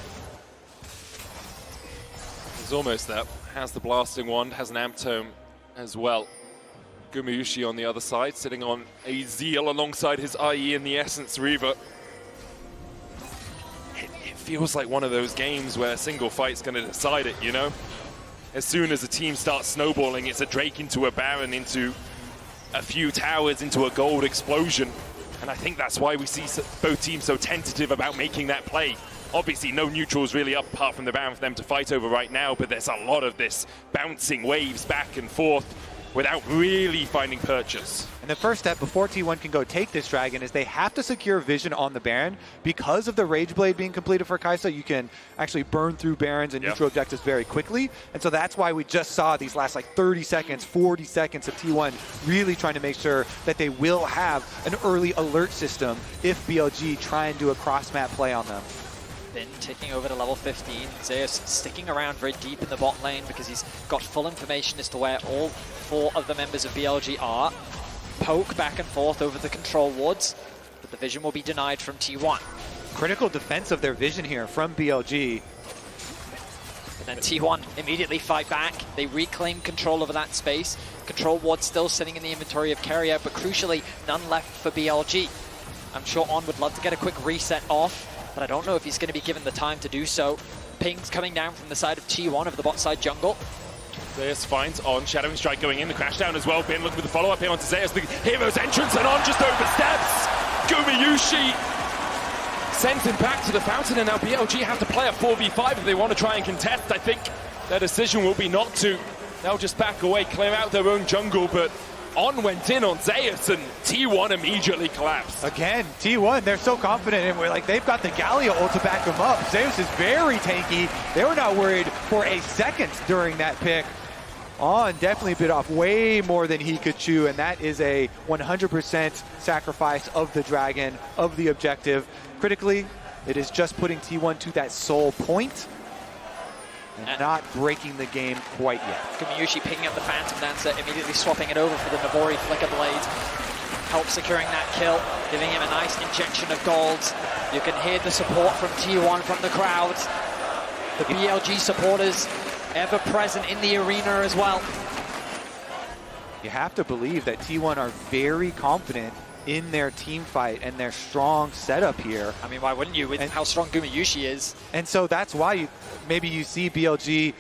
He's almost there. Has the blasting wand, has an amp tome as well. Gumayusi on the other side, sitting on a Zeal alongside his IE and the Essence Reaver. It feels like one of those games where a single fight's going to decide it, you know? As soon as a team starts snowballing, it's a Drake into a Baron, into a few towers, into a gold explosion. And I think that's why we see both teams so tentative about making that play. Obviously, no neutrals really up apart from the Baron for them to fight over right now, but there's a lot of this bouncing waves back and forth without really finding purchase. And the first step before T1 can go take this dragon is they have to secure vision on the Baron. Because of the Rage Blade being completed for Kai'Sa, you can actually burn through Barons and neutral objectives very quickly. And so that's why we just saw these last like 30 seconds, 40 seconds of T1 really trying to make sure that they will have an early alert system if BLG try and do a cross-map play on them. Bin ticking over to level 15. Zeus sticking around very deep in the bot lane because he's got full information as to where all 4 of the members of BLG are. Poke back and forth over the control wards, but the vision will be denied from T1. Critical defense of their vision here from BLG. And then T1 immediately fight back. They reclaim control over that space. Control ward still sitting in the inventory of Keria, but crucially, none left for BLG. I'm sure On would love to get a quick reset off, but I don't know if he's going to be given the time to do so. Pings coming down from the side of T1 of the bot side jungle. Zeus finds On, Shadowing Strike going in, the crash down as well. Bin looking for the follow-up here onto Zeus, the hero's entrance, and On just oversteps. Gumayusi sends him back to the fountain, and now BLG have to play a 4v5 if they want to try and contest. I think their decision will be not to. They'll just back away, clear out their own jungle, but On went in on Zeus, and T1 immediately collapsed. Again, T1, they're so confident, and we're like, they've got the Galio ult to back them up. Zeus is very tanky. They were not worried for a second during that pick. On definitely bit off way more than he could chew, and that is a 100% sacrifice of the dragon, of the objective. Critically, it is just putting T1 to that soul point and not breaking the game quite yet. Gumayusi picking up the Phantom Dancer, immediately swapping it over for the Navori Flicker Blade. Help securing that kill, giving him a nice injection of gold. You can hear the support from T1 from the crowd. The BLG supporters ever present in the arena as well. You have to believe that T1 are very confident in their team fight and their strong setup here. I mean, why wouldn't you with how strong Gumayusi is? And so that's why maybe you see BLG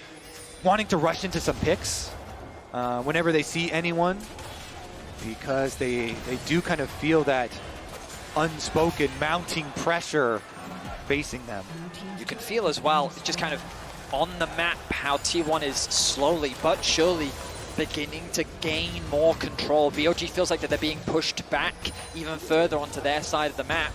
wanting to rush into some picks whenever they see anyone, because they do kind of feel that unspoken mounting pressure facing them. You can feel as well, just kind of on the map, how T1 is slowly but surely beginning to gain more control. BLG feels like that they're being pushed back even further onto their side of the map.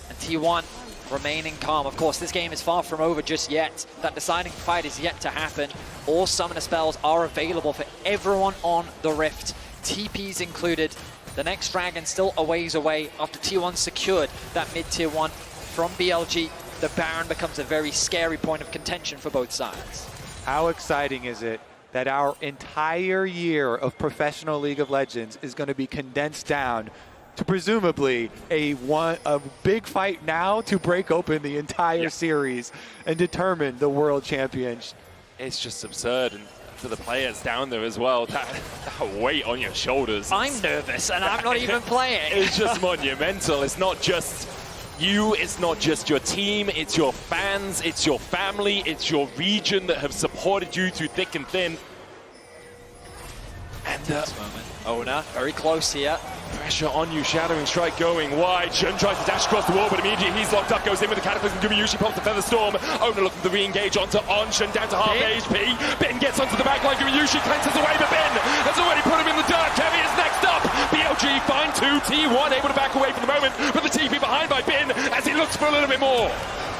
And T1 remaining calm. Of course, this game is far from over just yet. That deciding fight is yet to happen. All summoner spells are available for everyone on the Rift, TPs included. The next dragon still a ways away after T1 secured that mid-tier 1 from BLG. The Baron becomes a very scary point of contention for both sides. How exciting is it that our entire year of professional League of Legends is going to be condensed down to presumably a big fight now to break open the entire series and determine the world champion. It's just absurd, and for the players down there as well. That weight on your shoulders. I'm nervous, and I'm not even playing. It's just monumental. It's not just you, it's not just your team, it's your fans, it's your family, it's your region that have supported you through thick and thin. And Oner, very close here. pressure on you, Shattering Strike going wide. Xin tries to dash across the wall, but immediately he's locked up, goes in with the Cataclysm. Gumayusi pops the Feather Storm. Oner looking to re-engage onto On. Xin down to half HP. Bin gets onto the back line. Gumayusi cleanses away, but Bin has already put him in the dirt. Keria is next up. BLG find 2. T1 able to back away for the moment, but the TP behind by Bin as he looks for a little bit more.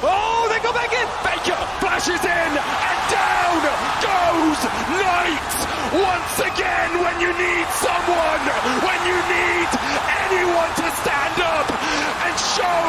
Oh, they go back in. Faker flashes in, and down goes Knight once again when you need someone, when you need anyone to stand up and show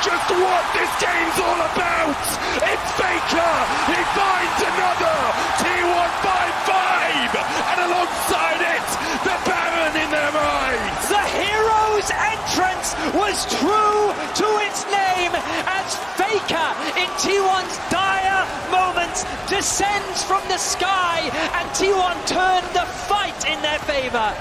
just what this game's all about. It's Faker. He finds another T155, and alongside it, the Baron in their minds. The hero's entrance was true to its name as Faker in T1's dire moments descends from the sky, and T1 turned the fight in their favor.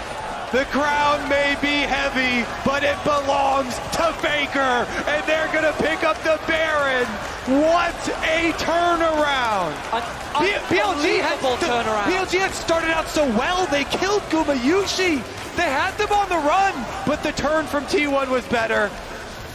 The crown may be heavy, but it belongs to Faker, and they're gonna pick up the Baron. What a turnaround! Unbelievable turnaround. BLG had started out so well. They killed Gumayusi. They had them on the run, but the turn from T1 was better.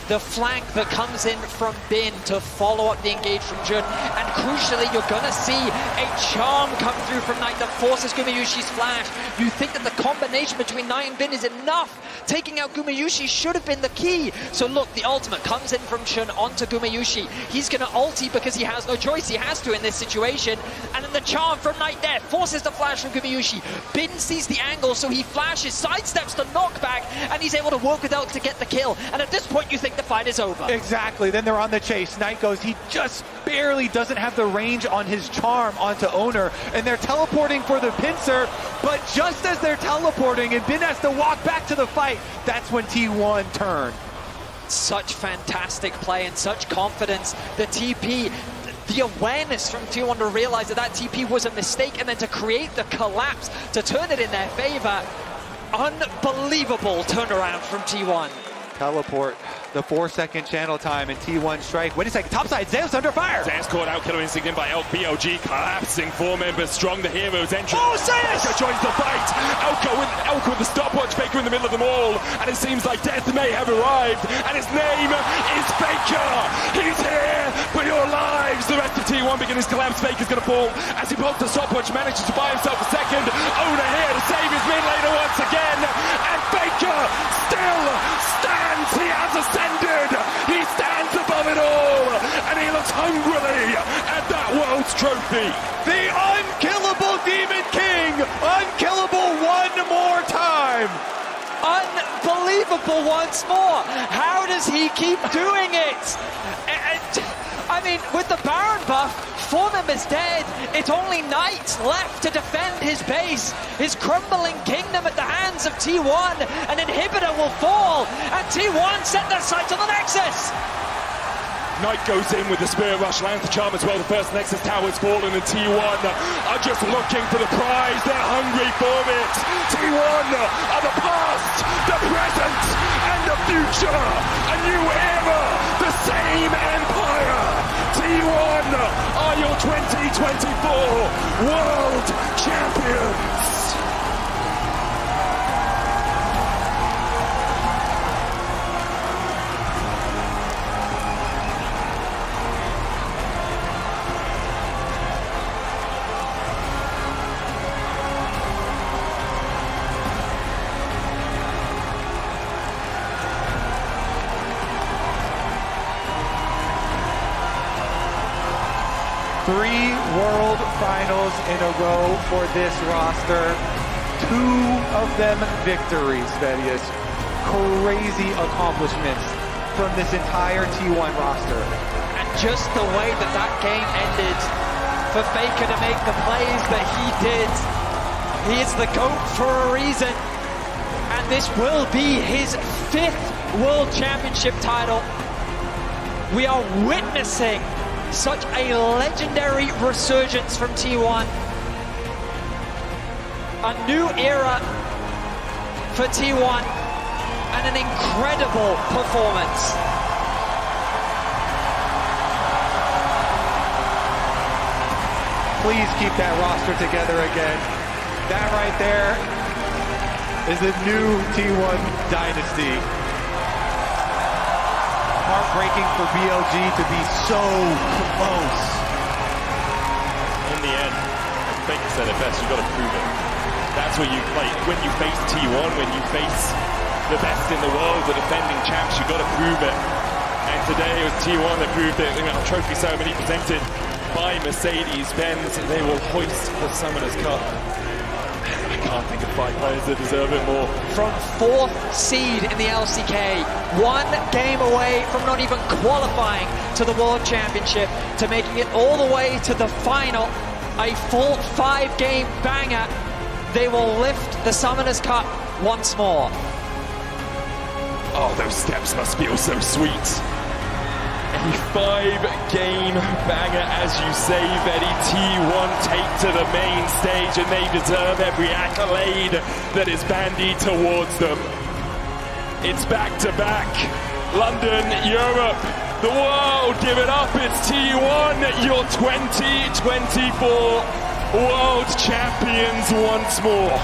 The flank that comes in from Bin to follow up the engage from Jun, and crucially you're gonna see a charm come through from Knight that forces Gumayusi's flash. You think that the combination between Knight and Bin is enough. Taking out Gumayusi should have been the key. So look, the ultimate comes in from Chun onto Gumayusi. He's gonna ulti because he has no choice. He has to in this situation. And then the charm from Knight there forces the flash from Gumayusi. Bin sees the angle, so he flashes, sidesteps the knockback, and he's able to work with ult to get the kill. And at this point you think the fight is over. Exactly, then they're on the chase. Knight goes, he just barely doesn't have the range on his charm onto Oner, and they're teleporting for the pincer, but just as they're teleporting and Bin has to walk back to the fight, that's when T1 turned. Such fantastic play and such confidence. The TP, the awareness from T1 to realize that that TP was a mistake, and then to create the collapse to turn it in their favor. Unbelievable turnaround from T1. Teleport, the 4-second channel time, and T1 strike. Wait a second, topside, Zeus under fire! Zeus caught out, killer instinct in by Elk. BLG collapsing, 4 members strong, the hero's entrance. Oh, Zeus! Faker joins the fight. Elk with the stopwatch, Faker in the middle of them all, and it seems like death may have arrived, and his name is Faker. He's here for your lives. The rest of T1 begin his collapse. Faker's gonna fall as he pulls the stopwatch, manages to buy himself a second. Oner here to save his mid laner once again, and Faker still stands. He has ascended. He stands above it all, and he looks hungrily at that world's trophy. The unkillable Demon King, unkillable one more time. Unbelievable once more. How does he keep doing it? I mean, with the Baron buff, 4 members dead. It's only Knight left to defend his base. His crumbling kingdom at the hands of T1. An inhibitor will fall, and T1 set their sights on the Nexus. Knight goes in with the Spirit Rush, lands the charm as well. The first Nexus tower's fallen, and T1 are just looking for the prize. They're hungry for it. T1 are the past, the present, and the future. A new era, the same empire. T1 are your 2024 World Champions. Three World Finals in a row for this roster. 2 of them victories, Vedius. Crazy accomplishments from this entire T1 roster. And just the way that that game ended, for Faker to make the plays that he did, he is the GOAT for a reason. And this will be his 5th World Championship title. We are witnessing such a legendary resurgence from T1. A new era for T1 and an incredible performance. Please keep that roster together again. That right there is the new T1 dynasty. Heartbreaking for BLG to be so close. In the end, Faker said it best, you've got to prove it. That's what you play. When you face T1, when you face the best in the world, the defending champs, you've got to prove it. And today it was T1 that proved it. You know, trophy ceremony presented by Mercedes-Benz. They will hoist the Summoners Cup. I can't think of 5 players that deserve it more. From 4th seed in the LCK, 1 game away from not even qualifying to the World Championship, to making it all the way to the final, a full 5-game banger. They will lift the Summoners Cup once more. Oh, those steps must feel so sweet. A 5-game banger, as you say, Betty. T1 take to the main stage, and they deserve every accolade that is bandied towards them. It's back-to-back. London, Europe, the world, give it up. It's T1, your 2024 world champions once more.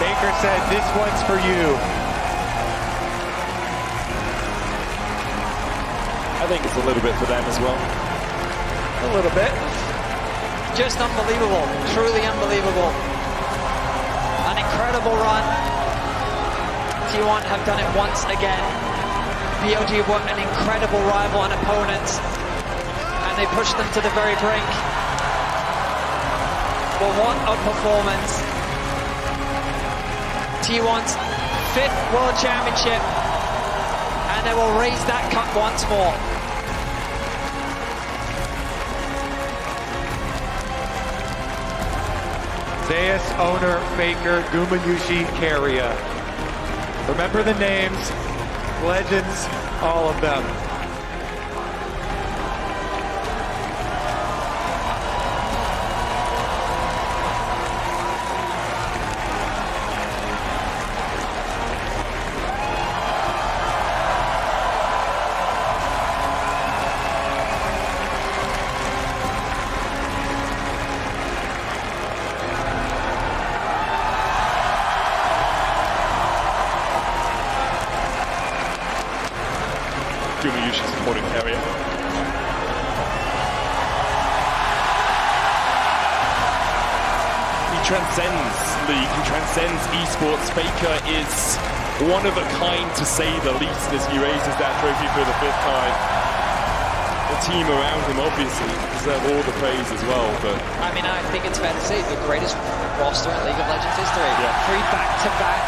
Baker said, this one's for you. I think it's a little bit for them as well. A little bit. Just unbelievable, truly unbelievable. An incredible run. T1 have done it once again. BLG were an incredible rival and opponent, and they pushed them to the very brink. But what a performance. T1's 5th World Championship, and they will raise that cup once more. Zeus, Oner, Faker, Gumayusi, Keria. Remember the names, legends, all of them. Gumayusi supporting Keria. He transcends league, he transcends esports. Faker is one of a kind, to say the least, as he raises that trophy for the 5th time. The team around him obviously deserve all the praise as well, but I mean, I think it's fair to say the greatest roster in League of Legends history. Yeah. 3 back-to-back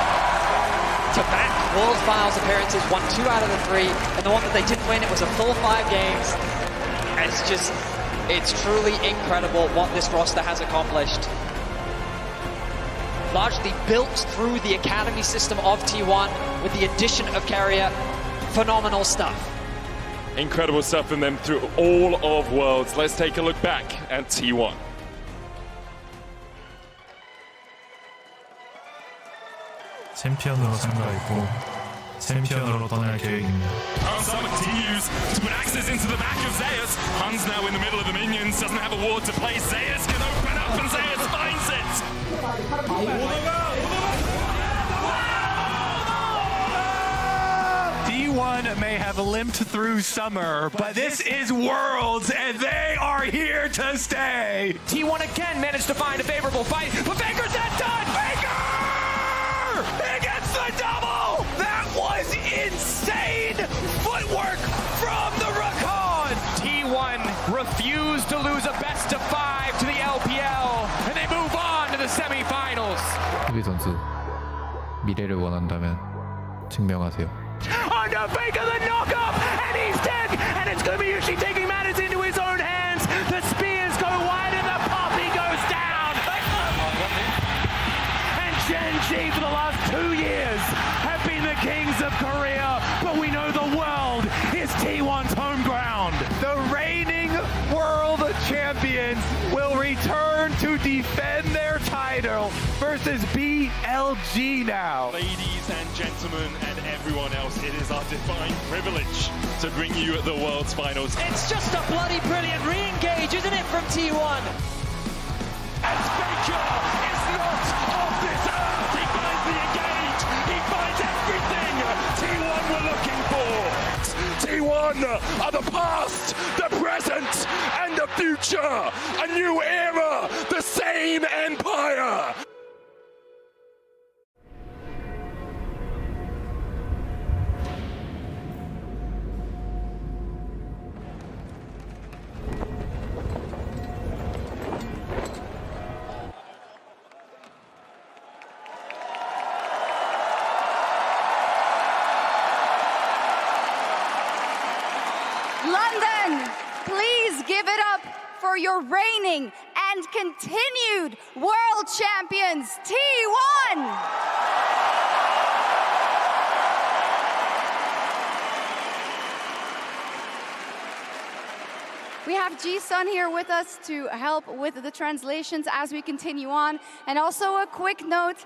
World Finals appearances, won 2 out of the 3, and the one that they didn't win, it was a full 5 games. It's truly incredible what this roster has accomplished. Largely built through the academy system of T1 with the addition of Keria. Phenomenal stuff. incredible stuff from them through all of Worlds. Let's take a look back at T1. 챔피언으로 참가했고 챔피언으로 떠날 계획입니다. Summer continues to put axes into the back of Zeus. Hun's now in the middle of the minions, doesn't have a ward to play. Zeus can open up and Zeus finds it. D1 may have limped through summer, but this is Worlds, and they are here to stay. T1 again managed to find a favorable fight, but Faker's not done! Faker! He gets the double! That was insane footwork from the Rakan! T1 refused to lose a best-of-5 to the LPL, and they move on to the semifinals. 수비 선수 미래를 원한다면 증명하세요. Under Faker, the knock-up, and he's dead! And it's Gumayusi taking matters into his own hands. The spears go wide and the poppy goes down. hills of Korea, but we know the world is T1's home ground. The reigning world champions will return to defend their title versus BLG now. Ladies and gentlemen and everyone else, it is our divine privilege to bring you the world's finals. It's just a bloody brilliant re-engage, isn't it, from T1? As Baker is not of this earth, he finds the engage, he finds everything T1 were looking for. T1 are the past, the present, and the future. A new era, the same empire. London, please give it up for your reigning and continued world champions, T1! We have Ji-sun here with us to help with the translations as we continue on. And also a quick note,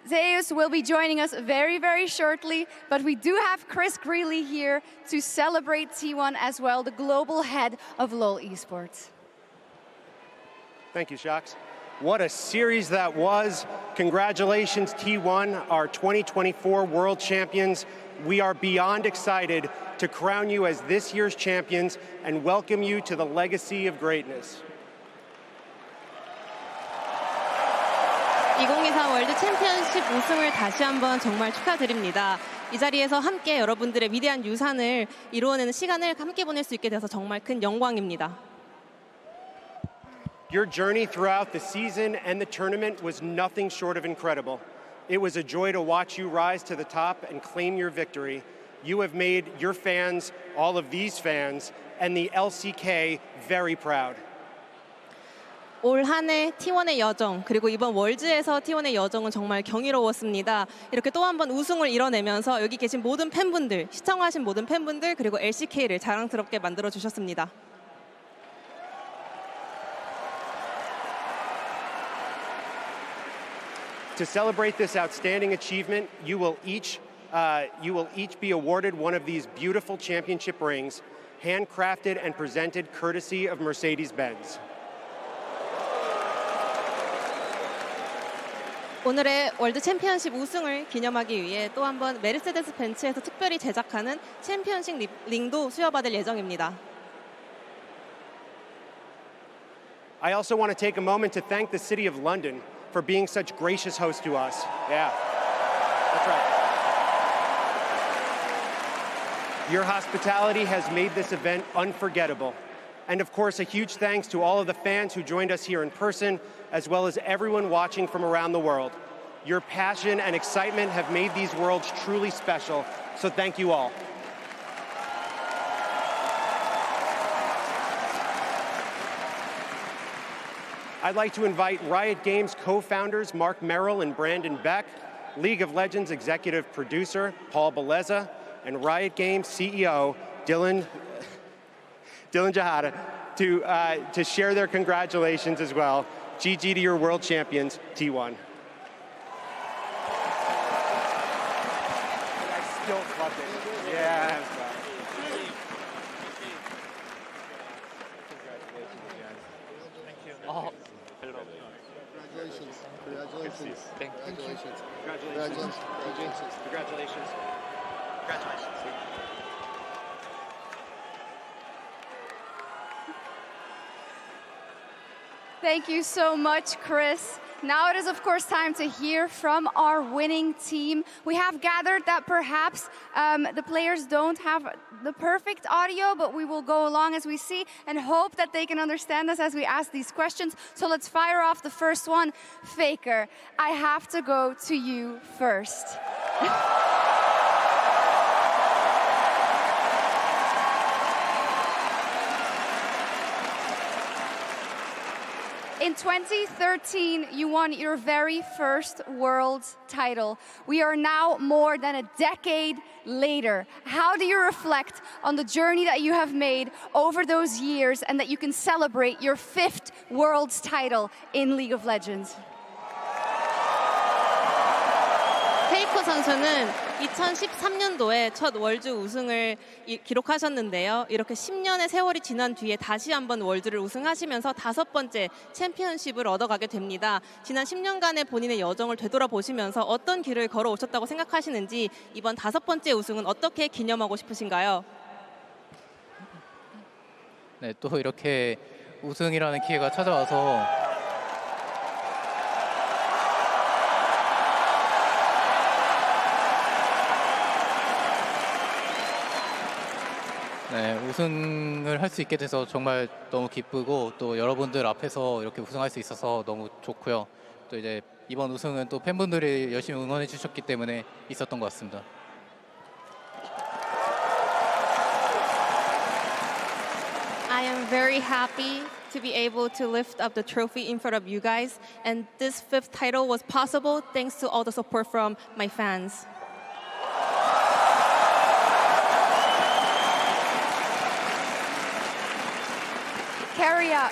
Zeus will be joining us very, very shortly, but we do have Chris Greeley here to celebrate T1 as well, the global head of LOL Esports. Thank you, Shox. What a series that was. Congratulations, T1, our 2024 world champions. We are beyond excited to crown you as this year's champions and welcome you to the legacy of greatness. 2024 월드 챔피언십 우승을 다시 한번 정말 축하드립니다. 이 자리에서 함께 여러분들의 위대한 유산을 이루어내는 시간을 함께 보낼 수 있게 돼서 정말 큰 영광입니다. Your journey throughout the season and the tournament was nothing short of incredible. It was a joy to watch you rise to the top and claim your victory. You have made your fans, all of these fans, and the LCK very proud. 올 한 해 T1의 여정, 그리고 이번 월즈에서 T1의 여정은 정말 경이로웠습니다. 이렇게 또 한 번 우승을 이뤄내면서 여기 계신 모든 팬분들, 시청하신 모든 팬분들, 그리고 LCK를 자랑스럽게 만들어주셨습니다. To celebrate this outstanding achievement, you will each be awarded one of these beautiful championship rings, handcrafted and presented courtesy of Mercedes-Benz. 오늘의 월드 챔피언십 우승을 기념하기 위해 또 한 번 메르세데스 벤츠에서 특별히 제작하는 챔피언십 링도 수여받을 예정입니다. I also want to take a moment to thank the City of London for being such gracious hosts to us. Yeah, that's right. Your hospitality has made this event unforgettable. And of course, a huge thanks to all of the fans who joined us here in person, as well as everyone watching from around the world. Your passion and excitement have made these worlds truly special, so thank you all. I'd like to invite Riot Games co-founders Mark Merrill and Brandon Beck, League of Legends executive producer Paul Beleza, and Riot Games CEO Dylan Jahada to share their congratulations as well. GG to your world champions, T1. I still love it. Yeah. Congratulations, guys. Thank you. Oh, hello. Congratulations. Congratulations. Thank you. Congratulations. Congratulations. Congratulations. Congratulations. Congratulations. Thank you so much, Chris. Now it is, of course, time to hear from our winning team. We have gathered that perhaps the players don't have the perfect audio, but we will go along as we see and hope that they can understand us as we ask these questions. So let's fire off the first one. Faker, I have to go to you first. In 2013, you won your very first world title. We are now more than a decade later. How do you reflect on the journey that you have made over those years and that you can celebrate your 5th world's title in League of Legends? 페이커 선수는 2013년도에 첫 월드 우승을 기록하셨는데요. 이렇게 10년의 세월이 지난 뒤에 다시 한번 월드를 우승하시면서 5번째 챔피언십을 얻어가게 됩니다. 지난 10년간의 본인의 여정을 되돌아보시면서 어떤 길을 걸어오셨다고 생각하시는지 이번 5번째 우승은 어떻게 기념하고 싶으신가요? 네, 또 이렇게 우승이라는 기회가 찾아와서 네, 우승을 할 수 있게 돼서 정말 너무 기쁘고 또 여러분들 앞에서 이렇게 우승할 수 있어서 너무 좋고요. 또 이제 이번 우승은 또 팬분들이 열심히 응원해 주셨기 때문에 있었던 것 같습니다. I am very happy to be able to lift up the trophy in front of you guys, and this 5th title was possible thanks to all the support from my fans. Keria,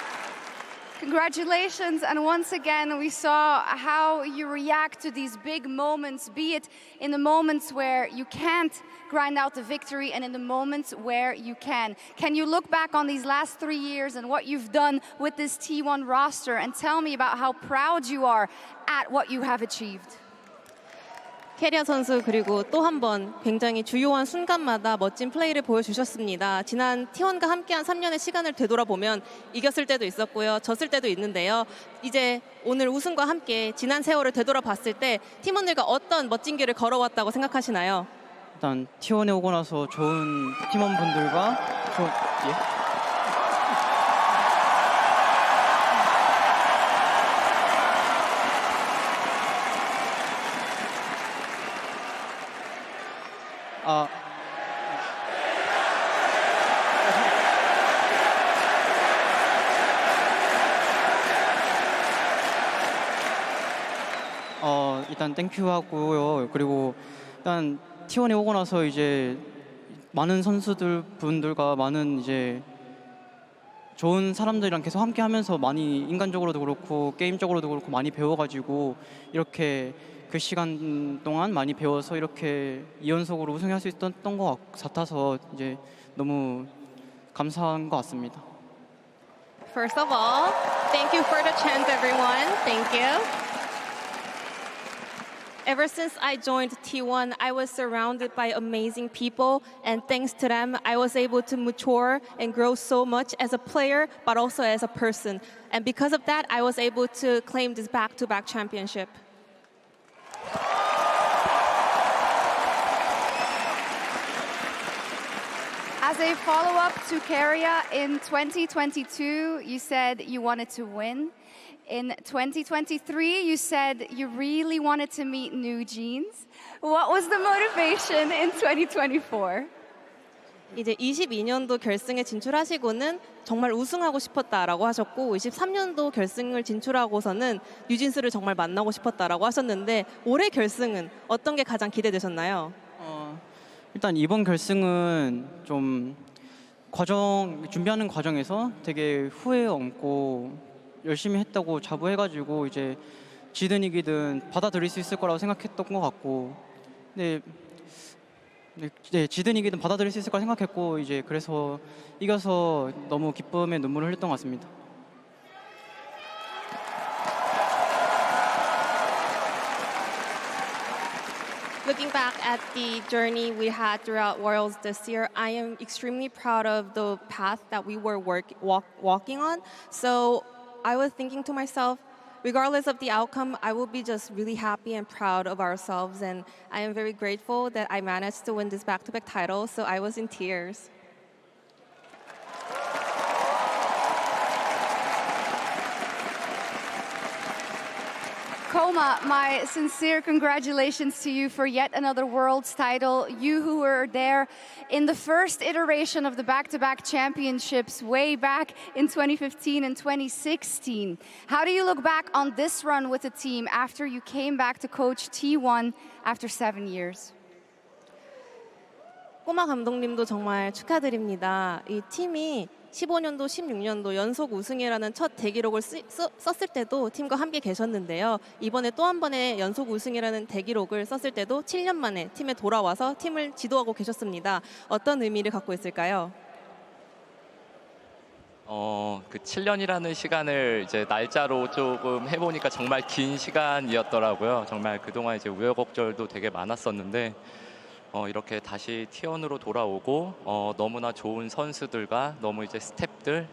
congratulations, and once again we saw how you react to these big moments, be it in the moments where you can't grind out the victory and in the moments where you can. Can you look back on these last 3 years and what you've done with this T1 roster and tell me about how proud you are at what you have achieved? 캐리아 선수 그리고 또 한 번 굉장히 주요한 순간마다 멋진 플레이를 보여주셨습니다. 지난 T1과 함께한 3년의 시간을 되돌아보면 이겼을 때도 있었고요. 졌을 때도 있는데요. 이제 오늘 우승과 함께 지난 세월을 되돌아봤을 때 팀원들과 어떤 멋진 길을 걸어왔다고 생각하시나요? 일단 T1에 오고 나서 좋은 팀원분들과 일단 땡큐 하고요. 그리고 일단 T1에 오고 나서 이제 많은 선수들 분들과 많은 이제 좋은 사람들이랑 계속 함께 하면서 많이 인간적으로도 그렇고 게임적으로도 그렇고 많이 배워가지고 이렇게 그 시간 동안 많이 배워서 이렇게 2연속으로 우승할 수 있었던 것 같아서 이제 너무 감사한 것 같습니다. First of all, thank you for the chance, everyone. Thank you. Ever since I joined T1, I was surrounded by amazing people, and thanks to them, I was able to mature and grow so much as a player, but also as a person. And because of that, I was able to claim this back-to-back championship. As a follow-up to Keria, in 2022, you said you wanted to win. In 2023, you said you really wanted to meet new genes. What was the motivation in 2024? 이제 22년도 결승에 진출하시고는 정말 우승하고 싶었다라고 하셨고 23년도 결승을 진출하고서는 뉴진스를 정말 만나고 싶었다라고 하셨는데 올해 결승은 어떤 게 가장 기대되셨나요? 일단 이번 결승은 좀 준비하는 과정에서 되게 후회 없고 열심히 했다고 자부해가지고 이제 지든 이기든 받아들일 수 있을 거라고 생각했던 것 같고, 네, 지든 이기든 받아들일 수 있을 거라 생각했고 이제 그래서 이겨서 너무 기쁨에 눈물을 흘렸던 것 같습니다. Looking back at the journey we had throughout Worlds this year, I am extremely proud of the path that we were walking on. So I was thinking to myself, regardless of the outcome, I will be just really happy and proud of ourselves. And I am very grateful that I managed to win this back-to-back title, so I was in tears. Koma, my sincere congratulations to you for yet another Worlds title. You who were there in the first iteration of the back-to-back championships way back in 2015 and 2016. How do you look back on this run with the team after you came back to coach T1 after 7 years? 꼬마 감독님도 정말 축하드립니다. 이 팀이 15년도, 16년도 연속 우승이라는 첫 대기록을 썼을 때도 팀과 함께 계셨는데요. 이번에 또 한 번의 연속 우승이라는 대기록을 썼을 때도 7년 만에 팀에 돌아와서 팀을 지도하고 계셨습니다. 어떤 의미를 갖고 있을까요? 그 7년이라는 시간을 이제 날짜로 조금 해보니까 정말 긴 시간이었더라고요. 정말 그동안 이제 우여곡절도 되게 많았었는데 이렇게 다시 T1으로 돌아오고 너무나 좋은 선수들과 너무 이제 스텝들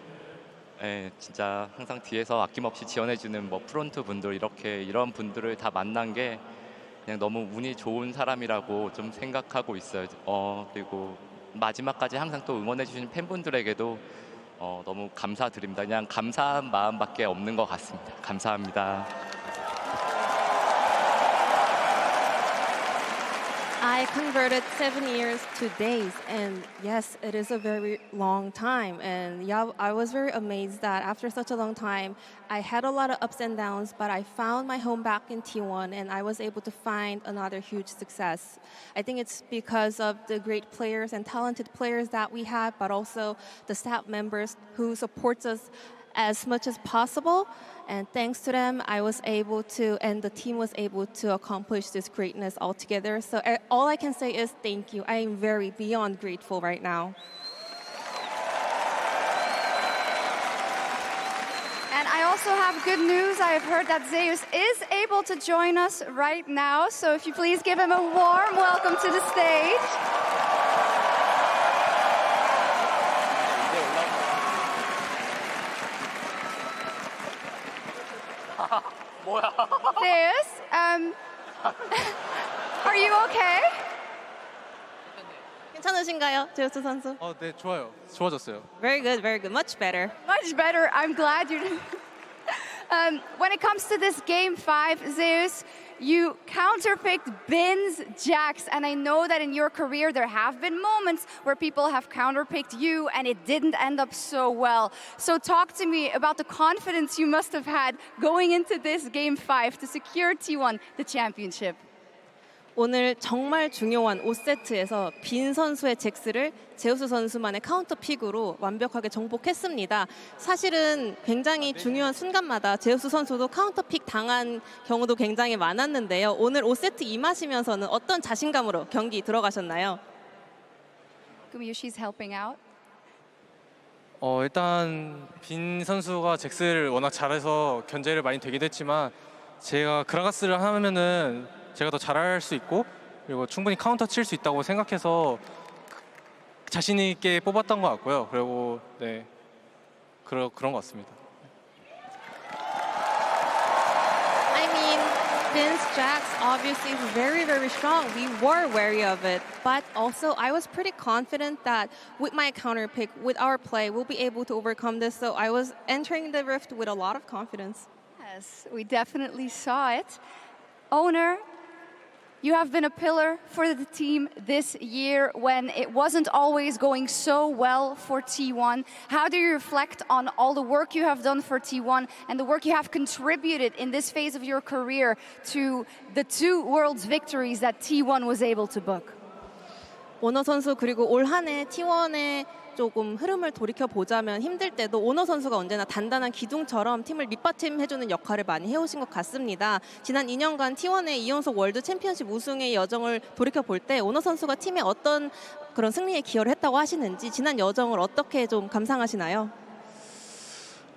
진짜 항상 뒤에서 아낌없이 지원해주는 뭐 프론트 분들 이런 분들을 다 만난 게 그냥 너무 운이 좋은 사람이라고 좀 생각하고 있어요. 그리고 마지막까지 항상 또 응원해주신 팬분들에게도 너무 감사드립니다. 그냥 감사한 마음밖에 없는 것 같습니다. 감사합니다. I converted 7 years to days, and yes, it is a very long time. And yeah, I was very amazed that after such a long time, I had a lot of ups and downs, but I found my home back in T1, and I was able to find another huge success. I think it's because of the great players and talented players that we have, but also the staff members who supports us as much as possible. And thanks to them, I was able to, and the team was able to accomplish this greatness all together. So all I can say is thank you. I am very beyond grateful right now. And I also have good news. I have heard that Zeus is able to join us right now. So if you please give him a warm welcome to the stage. Zeus, are you okay? 괜찮으신가요, 제우스 선수? 네, 좋아요. 좋아졌어요. Very good, much better. Much better. I'm glad you. When it comes to this game 5, Zeus, you counterpicked Bin's Jax, and I know that in your career there have been moments where people have counterpicked you and it didn't end up so well. So talk to me about the confidence you must have had going into this game 5 to secure T1 the championship. 오늘 정말 중요한 5세트에서 빈 선수의 잭스를 제우스 선수만의 카운터 픽으로 완벽하게 정복했습니다. 사실은 굉장히 중요한 순간마다 제우스 선수도 카운터 픽 당한 경우도 굉장히 많았는데요. 오늘 5세트 임하시면서는 어떤 자신감으로 경기 들어가셨나요? Gumayusi's helping out. 일단 빈 선수가 잭스를 워낙 잘해서 견제를 많이 되기도 했지만 제가 그라가스를 하면은 제가 더 잘할 수 있고 그리고 충분히 카운터 칠 수 있다고 생각해서 자신 있게 뽑았던 것 같고요. 그리고 네 그런 것 같습니다. I mean, Vince Jax obviously is very strong. We were wary of it, but also I was pretty confident that with my counter pick, with our play, we'll be able to overcome this. So I was entering the rift with a lot of confidence. Yes, we definitely saw it. Oner, you have been a pillar for the team this year when it wasn't always going so well for T1. How do you reflect on all the work you have done for T1 and the work you have contributed in this phase of your career to the 2 Worlds victories that T1 was able to book? 오너 선수 그리고 올 한 해 T1의 조금 흐름을 돌이켜 보자면 힘들 때도 오너 선수가 언제나 단단한 기둥처럼 팀을 밑받침해주는 역할을 많이 해오신 것 같습니다. 지난 2년간 T1의 2연속 월드 챔피언십 우승의 여정을 돌이켜 볼 때 오너 선수가 팀에 어떤 그런 승리에 기여를 했다고 하시는지 지난 여정을 어떻게 좀 감상하시나요?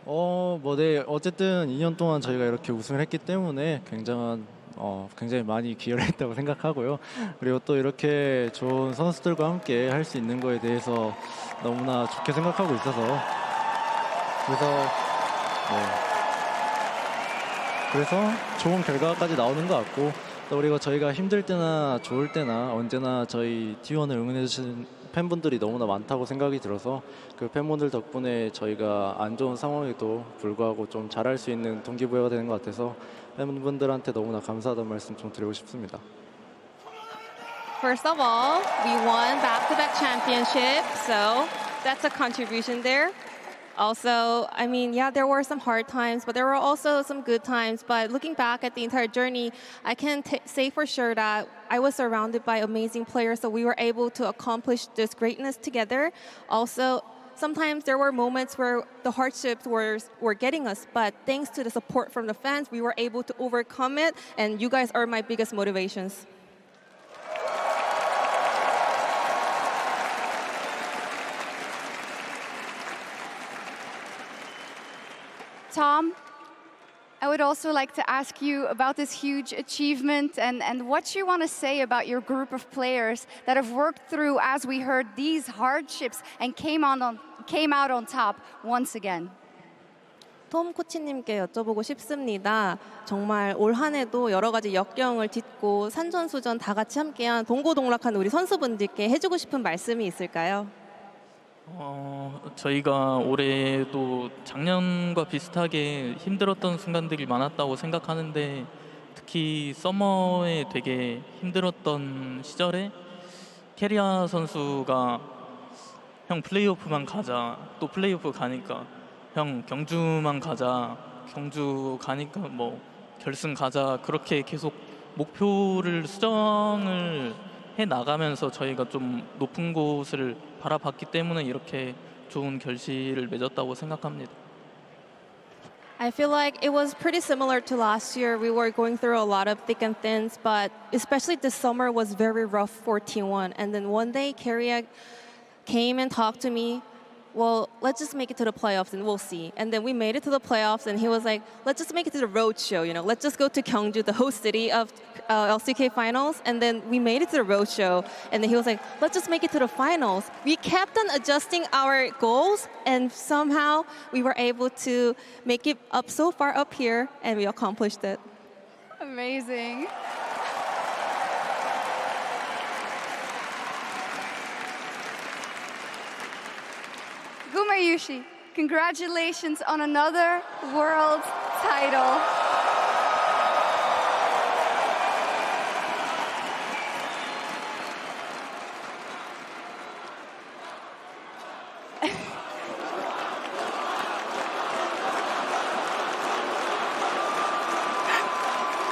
네. 어쨌든 2년 동안 저희가 이렇게 우승을 했기 때문에 굉장히 많이 기여를 했다고 생각하고요. 그리고 또 이렇게 좋은 선수들과 함께 할 수 있는 거에 대해서 너무나 좋게 생각하고 있어서 그래서 좋은 결과까지 나오는 것 같고 또 그리고 저희가 힘들 때나 좋을 때나 언제나 저희 T1을 팬분들이 너무나 많다고 생각이 들어서 그 팬분들 덕분에 저희가 안 좋은 상황에도 불구하고 좀 잘할 수 있는 동기부여가 되는 것 같아서 팬분들한테 너무나 감사하다는 말씀 좀 드리고 싶습니다. First of all, we won back-to-back championships, so that's a contribution there. Also, I mean, yeah, there were some hard times, but there were also some good times. But looking back at the entire journey, I can say for sure that I was surrounded by amazing players, so we were able to accomplish this greatness together. Also, sometimes there were moments where the hardships were getting us, but thanks to the support from the fans, we were able to overcome it, and you guys are my biggest motivations. Tom, I would also like to ask you about this huge achievement and what you want to say about your group of players that have worked through, as we heard, these hardships and came out on top once again. 톰 코치님께 여쭤보고 싶습니다. 정말 올 한 해도 여러 가지 역경을 딛고 산전수전 다 같이 함께한 동고동락한 우리 선수분들께 해주고 싶은 말씀이 있을까요? 저희가 올해도 작년과 비슷하게 힘들었던 순간들이 많았다고 생각하는데 특히 서머에 되게 힘들었던 시절에 캐리아 선수가 형 플레이오프만 가자, 또 플레이오프 가니까 형 경주만 가자, 경주 가니까 뭐 결승 가자, 그렇게 계속 목표를 수정을 해 나가면서 저희가 좀 높은 곳을 바라봤기 때문에 이렇게 좋은 결실을 맺었다고 생각합니다. I feel like it was pretty similar to last year. We were going through a lot of thick and thins, but especially this summer was very rough for T1. And then one day, Keria came and talked to me. Well, let's just make it to the playoffs and we'll see. And then we made it to the playoffs and he was like, let's just make it to the road show, you know, let's just go to Gyeongju, the host city of LCK finals. And then we made it to the road show and then he was like, let's just make it to the finals. We kept on adjusting our goals and somehow we were able to make it up so far up here and we accomplished it. Amazing. Gumayusi, congratulations on another world title.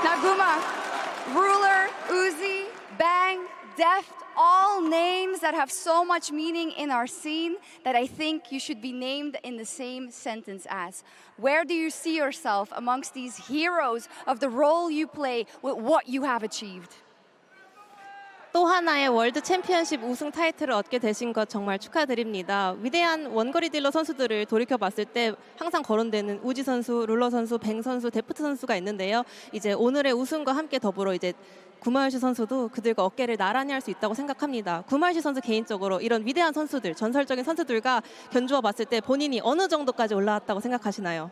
Now, Guma, Ruler, Uzi, Bang, Deft, all names that have so much meaning in our scene that I think you should be named in the same sentence as. Where do you see yourself amongst these heroes of the role you play with what you have achieved? 또 하나의 월드 챔피언십 우승 타이틀을 얻게 되신 것 정말 축하드립니다. 위대한 원거리 딜러 선수들을 돌이켜봤을 때 항상 거론되는 우지 선수, 룰러 선수, 뱅 선수, 데프트 선수가 있는데요. 이제 오늘의 우승과 함께 더불어 이제 구마유시 선수도 그들과 어깨를 나란히 할 수 있다고 생각합니다. 구마유시 선수 개인적으로 이런 위대한 선수들, 전설적인 선수들과 견주어 봤을 때 본인이 어느 정도까지 올라왔다고 생각하시나요?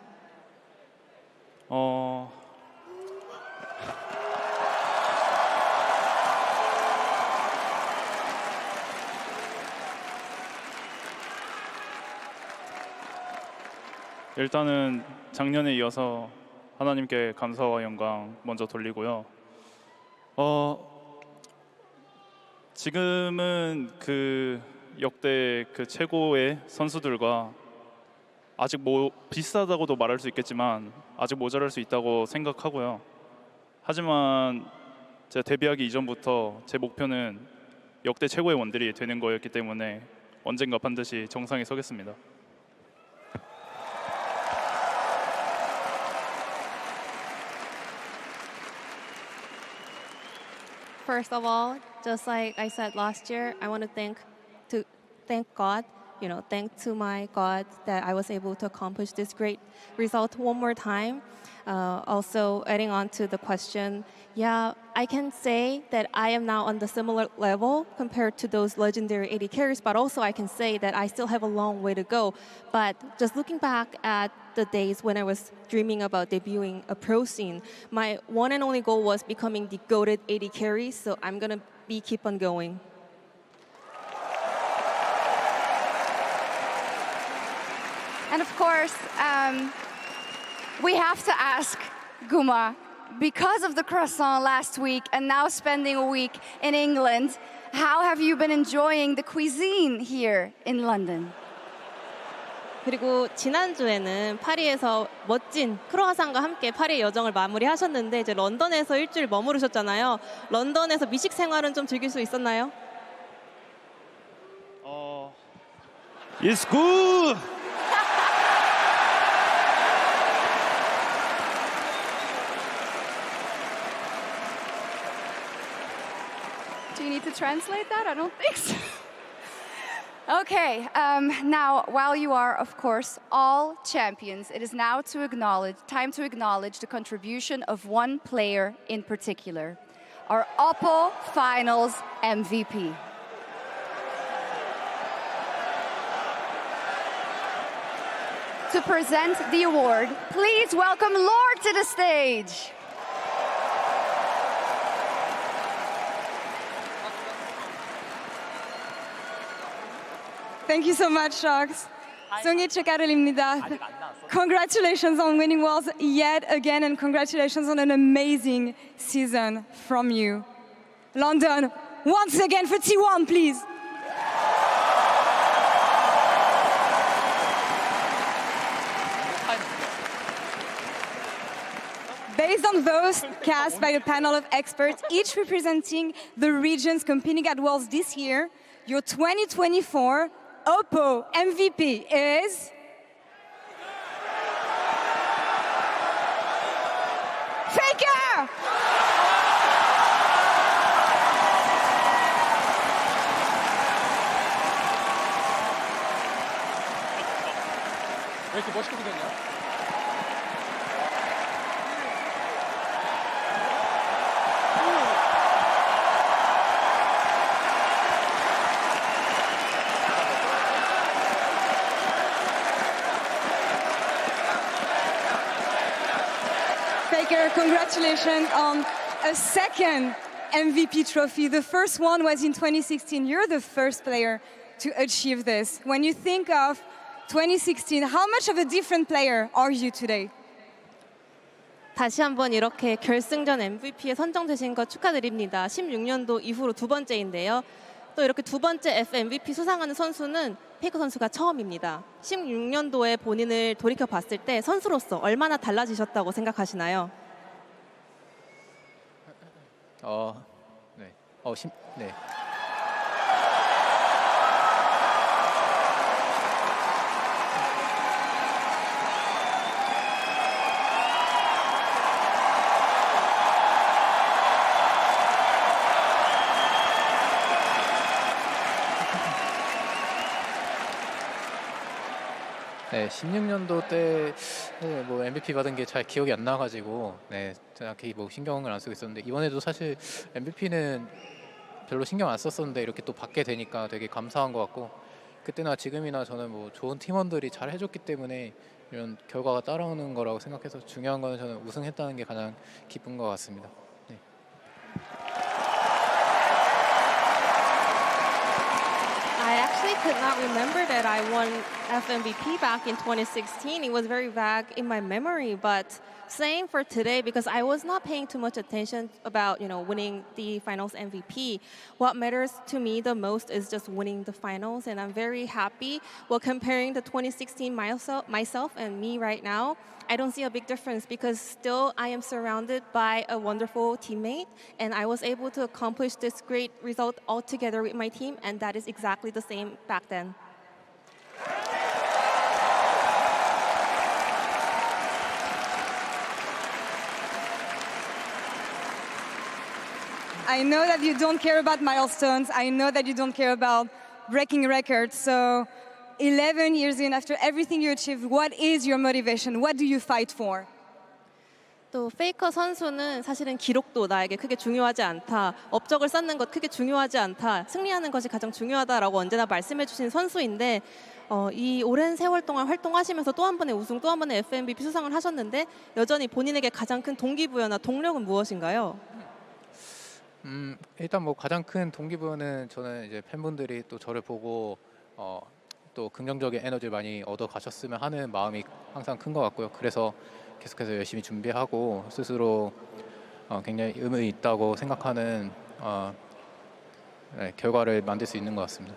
일단은 작년에 이어서 하나님께 감사와 영광 먼저 돌리고요. 지금은 그 역대 그 최고의 선수들과 아직 뭐 비슷하다고도 말할 수 있겠지만 아직 모자랄 수 있다고 생각하고요. 하지만 제가 데뷔하기 이전부터 제 목표는 역대 최고의 원딜이 되는 거였기 때문에 언젠가 반드시 정상에 서겠습니다. First of all, just like I said last year, I want to thank God, you know, thank to my God that I was able to accomplish this great result one more time. Also, adding on to the question, yeah, I can say that I am now on the similar level compared to those legendary AD carries, but also I can say that I still have a long way to go. But just looking back at the days when I was dreaming about debuting a pro scene, my one and only goal was becoming the goated AD carry, so I'm gonna keep on going. And of course, we have to ask Guma, because of the croissant last week and now spending a week in England, how have you been enjoying the cuisine here in London? 그리고 지난주에는 파리에서 멋진 크로아상과 함께 파리의 여정을 마무리하셨는데 이제 런던에서 일주일 머무르셨잖아요. 런던에서 미식 생활은 좀 즐길 수 있었나요? It's good. Do you need to translate that? I don't think so. Okay, now, while you are, of course, all champions, it is now time to acknowledge the contribution of one player in particular, our Oppo Finals MVP. To present the award, please welcome Lord to the stage. Thank you so much, Sharks. 송이 축하드립니다. Congratulations on winning Worlds yet again, and congratulations on an amazing season from you. London, once again for T1, please. Based on votes cast by a panel of experts, each representing the regions competing at Worlds this year, your 2024 Oppo MVP is... Faker! 왜 이렇게 멋있게 생겼냐? Faker, congratulations on a second MVP trophy. The first one was in 2016. You're the first player to achieve this. When you think of 2016, how much of a different player are you today? 다시 한번 이렇게 결승전 MVP에 선정되신 것 축하드립니다. 16년도 이후로 두 번째인데요. 또 이렇게 두 번째 FMVP 수상하는 선수는 페이커 선수가 처음입니다. 16년도에 본인을 돌이켜 봤을 때 선수로서 얼마나 달라지셨다고 생각하시나요? 네. 네, 16년도 때 뭐 MVP 받은 게 잘 기억이 안 나가지고 정확히 뭐 신경을 안 쓰고 있었는데 이번에도 사실 MVP는 별로 신경 안 썼었는데 이렇게 또 받게 되니까 되게 감사한 것 같고 그때나 지금이나 저는 뭐 좋은 팀원들이 잘 해줬기 때문에 이런 결과가 따라오는 거라고 생각해서 중요한 거는 저는 우승했다는 게 가장 기쁜 것 같습니다. 네. I actually could not remember that I won FMVP back in 2016. It was very vague in my memory, but same for today because I was not paying too much attention about, winning the finals MVP. What matters to me the most is just winning the finals, and I'm very happy. Well, comparing the 2016 myself and me right now, I don't see a big difference because still I am surrounded by a wonderful teammate, and I was able to accomplish this great result all together with my team, and that is exactly the same back then. I know that you don't care about milestones. I know that you don't care about breaking records. So 11 years in, after everything you achieved, what is your motivation? What do you fight for? 또 페이커 선수는 사실은 기록도 나에게 크게 중요하지 않다. 업적을 쌓는 것 크게 중요하지 않다. 승리하는 것이 가장 중요하다라고 언제나 말씀해 주신 선수인데 이 오랜 세월 동안 활동하시면서 또 한 번의 우승, 또 한 번의 FMVP 수상을 하셨는데 여전히 본인에게 가장 큰 동기부여나 동력은 무엇인가요? 일단 뭐 가장 큰 동기부여는 저는 이제 팬분들이 또 저를 보고 또 긍정적인 에너지를 많이 얻어 가셨으면 하는 마음이 항상 큰 것 같고요. 그래서 계속해서 열심히 준비하고 스스로 굉장히 의미 있다고 생각하는 결과를 만들 수 있는 것 같습니다.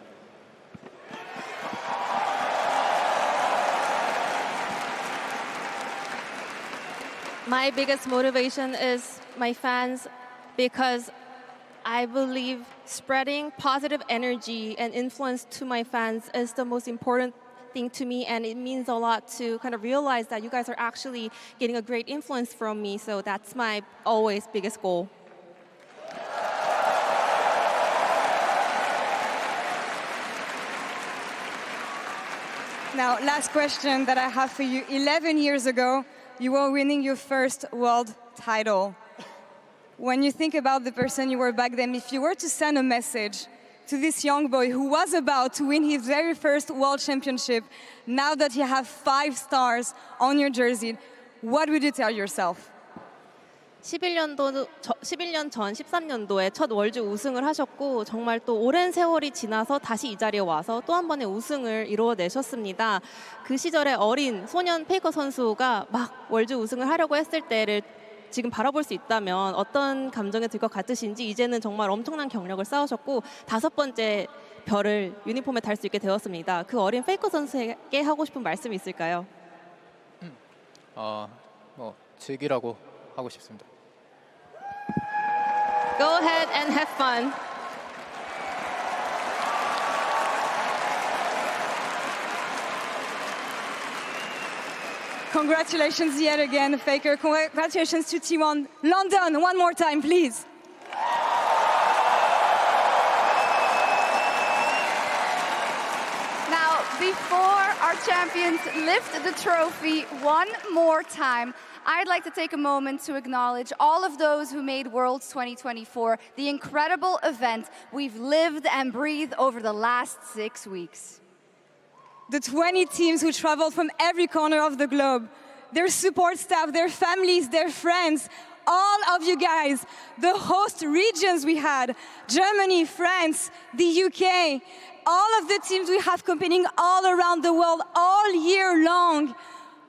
My biggest motivation is my fans because I believe spreading positive energy and influence to my fans is the most important thing to me, and it means a lot to kind of realize that you guys are actually getting a great influence from me. So that's my always biggest goal. Now, last question that I have for you. 11 years ago, you were winning your first world title. When you think about the person you were back then, if you were to send a message to this young boy who was about to win his very first world championship, now that you have 5 stars on your jersey, what would you tell yourself? 11년 전 13년도에 첫 월드 우승을 하셨고 정말 또 오랜 세월이 지나서 다시 이 자리에 와서 또 한 번의 우승을 이루어내셨습니다. 그 시절의 어린 소년 페이커 선수가 막 월드 우승을 하려고 했을 때를 지금 바라볼 수 있다면 어떤 감정이 들 것 같으신지, 이제는 정말 엄청난 경력을 쌓으셨고 5번째 별을 유니폼에 달 수 있게 되었습니다. 그 어린 페이커 선수에게 하고 싶은 말씀이 있을까요? 즐기라고 하고 싶습니다. Go ahead and have fun. Congratulations yet again, Faker. Congratulations to T1 London. One more time, please. Now, before our champions lift the trophy one more time, I'd like to take a moment to acknowledge all of those who made Worlds 2024 the incredible event we've lived and breathed over the last 6 weeks. The 20 teams who traveled from every corner of the globe, their support staff, their families, their friends, all of you guys, the host regions we had, Germany, France, the UK, all of the teams we have competing all around the world all year long.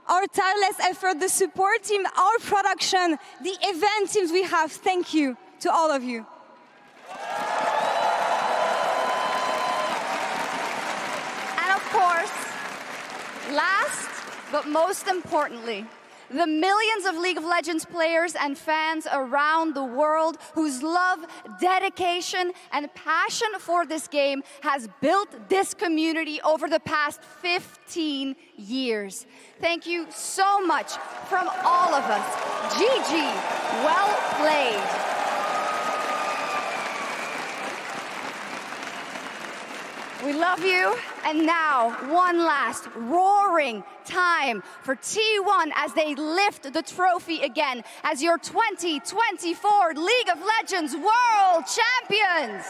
Our tireless effort, the support team, our production, the event teams we have, thank you to all of you. And of course, last but most importantly, the millions of League of Legends players and fans around the world whose love, dedication, and passion for this game has built this community over the past 15 years. Thank you so much from all of us. GG, well played. We love you. And now, one last roaring time for T1 as they lift the trophy again as your 2024 League of Legends World Champions.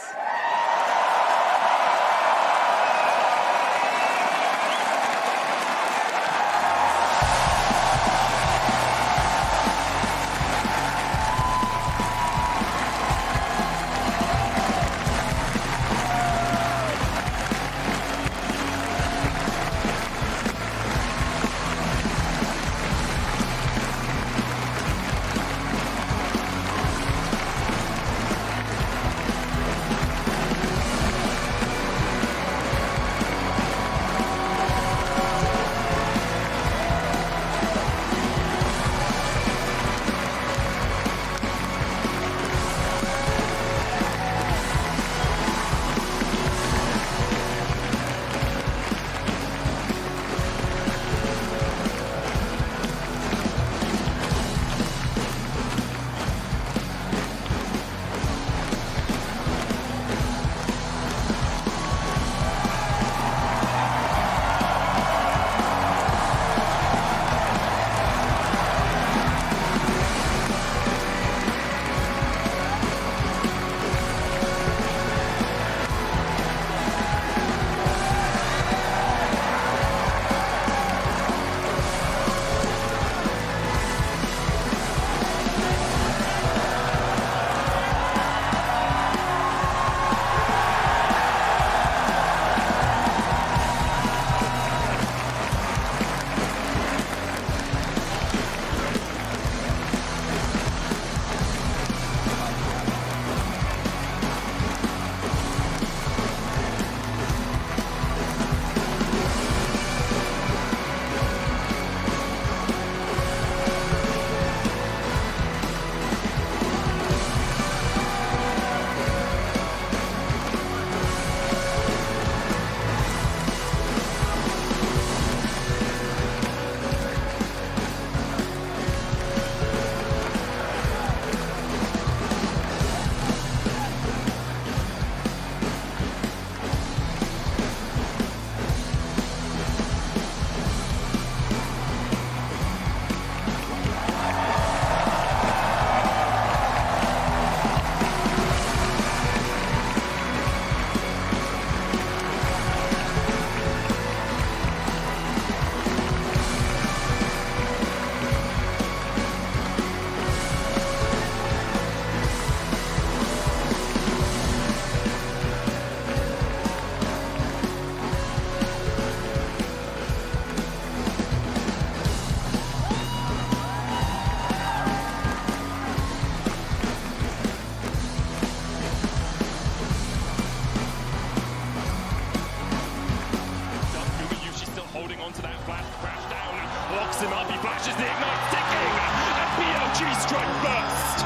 Locks him up, he flashes the ignite ticking, and BLG strike first.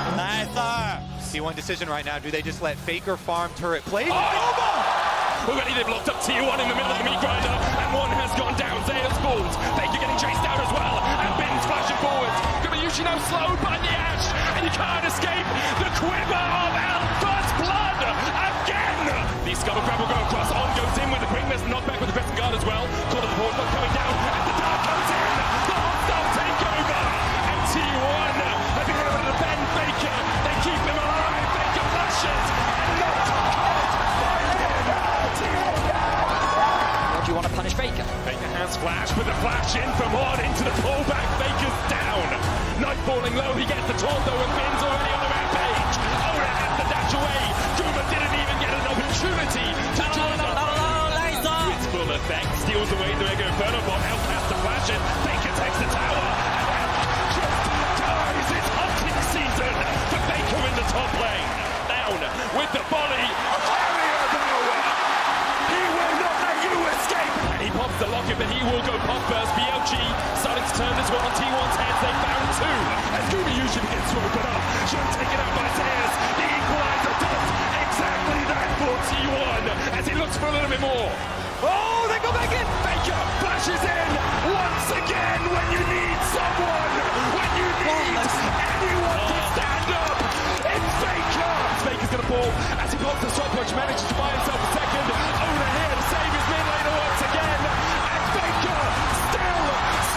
T1 decision right now, do they just let Faker farm turret play? Already they've locked up Tier 1 in the middle of the meat grinder, and one has gone down. Zayah's falls. Faker getting chased out as well, and Bin's flashing forward. Gumayusi now slowed by the Ash, and you can't escape the quiver of Alpha's blood again. The scuttle grab will go across. On goes in with the quickness, knockback with the crescent guard as well. Caught at the board, not coming down, and the dart comes in. The hostile takeover, and T1 have been able to defend Faker. They keep him alive. Faker flashes, and not Do you want to punish Faker? Faker has flash, but the flash in from on into the pullback. Faker's down. Knight falling low, he gets the taunt though, and Bin's already on the rampage. Oner has to dash away. Guma didn't even get an opportunity to join up. It's full effect, steals away the Ego Inferno Bomb. Elf has to flash it. Faker takes the tower, and Elf just dies. It's hunting season for Faker in the top lane. Down with the volley. Keria though, he will not let you escape. And he pops the locket, but he will go pop first. BLG starting to turn this one on T1's heads. They found two. As Gumayusi begins to open up. Should take it out by Zeus. The equalizer does exactly that for T1 as he looks for a little bit more. Oh, they go back in. Faker flashes in once again when you need someone. When you need anyone to stand up. It's Faker. Faker's going to fall as he pops the stopwatch, manages to buy himself a second. Oner here to save his mid laner once again. And Faker still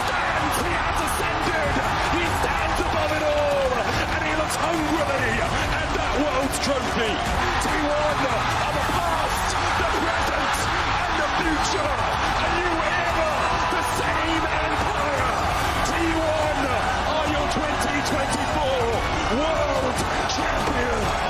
stands. He has ascended. He stands above it all. And he looks hungrily at that world's trophy. T1 are the past, the present, and the future. A new era, the same empire. T1 are your 2024 world champions.